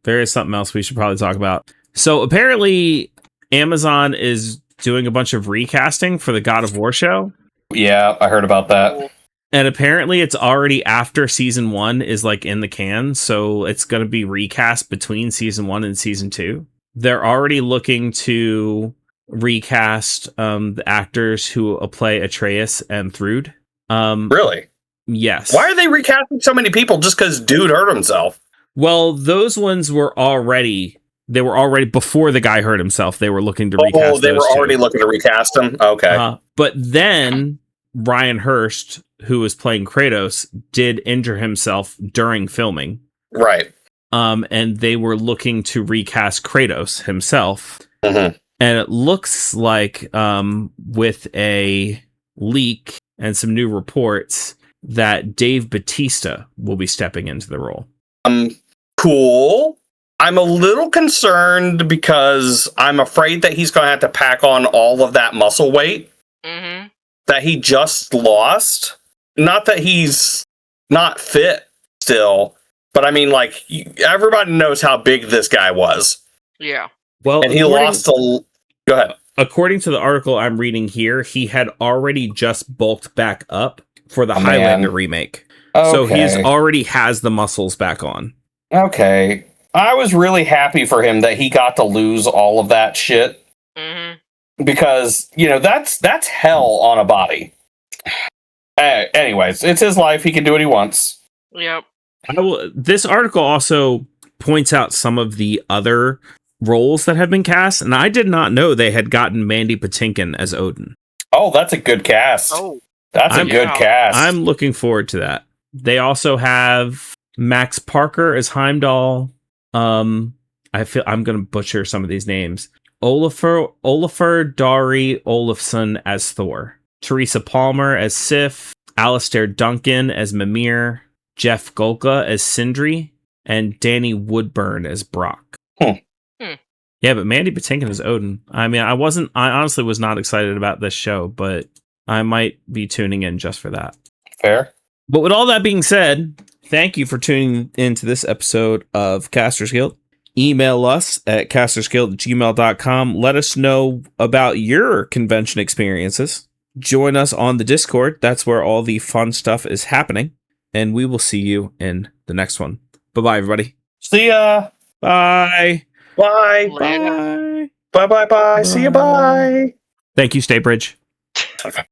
There is something else we should probably talk about. So apparently Amazon is doing a bunch of recasting for the God of War show. Yeah, I heard about that. And apparently it's already after season 1 is like in the can. So it's going to be recast between season 1 and season 2. They're already looking to recast the actors who play Atreus and Thrud. Really? Yes. Why are they recasting so many people just because dude hurt himself? Well, those ones were already before the guy hurt himself. They were looking to recast. Oh, they were already looking to recast him. Okay. But then Ryan Hurst, who was playing Kratos, did injure himself during filming. Right. And they were looking to recast Kratos himself. Mm-hmm. And it looks like, with a leak and some new reports, that Dave Bautista will be stepping into the role. Cool. I'm a little concerned because I'm afraid that he's going to have to pack on all of that muscle weight that he just lost. Not that he's not fit still, but I mean, like, everybody knows how big this guy was. Yeah. Well, and he lost a... Go ahead. According to the article I'm reading here, he had already just bulked back up for the Highlander remake. Okay. So he's already has the muscles back on. Okay. I was really happy for him that he got to lose all of that shit. Mm-hmm. Because, that's hell on a body. Anyways, it's his life. He can do what he wants. Yep. This article also points out some of the other roles that have been cast, and I did not know they had gotten Mandy Patinkin as Odin. Oh, that's a good cast. Oh. That's a good cast. I'm looking forward to that. They also have Max Parker as Heimdall. I feel I'm going to butcher some of these names. Olafur Dari Olafsson as Thor. Teresa Palmer as Sif. Alistair Duncan as Mimir. Jeff Golka as Sindri. And Danny Woodburn as Brock. Yeah, but Mandy Patinkin as Odin. I mean, I honestly was not excited about this show, but I might be tuning in just for that. Fair. But with all that being said, thank you for tuning into this episode of Casters Guild. Email us at castersguild@gmail.com. Let us know about your convention experiences. Join us on the Discord. That's where all the fun stuff is happening. And we will see you in the next one. Bye-bye, everybody. See ya. Bye. Bye. Bye. Bye. Bye. Bye. See ya. Bye. Thank you, Stay Bridge. Okay.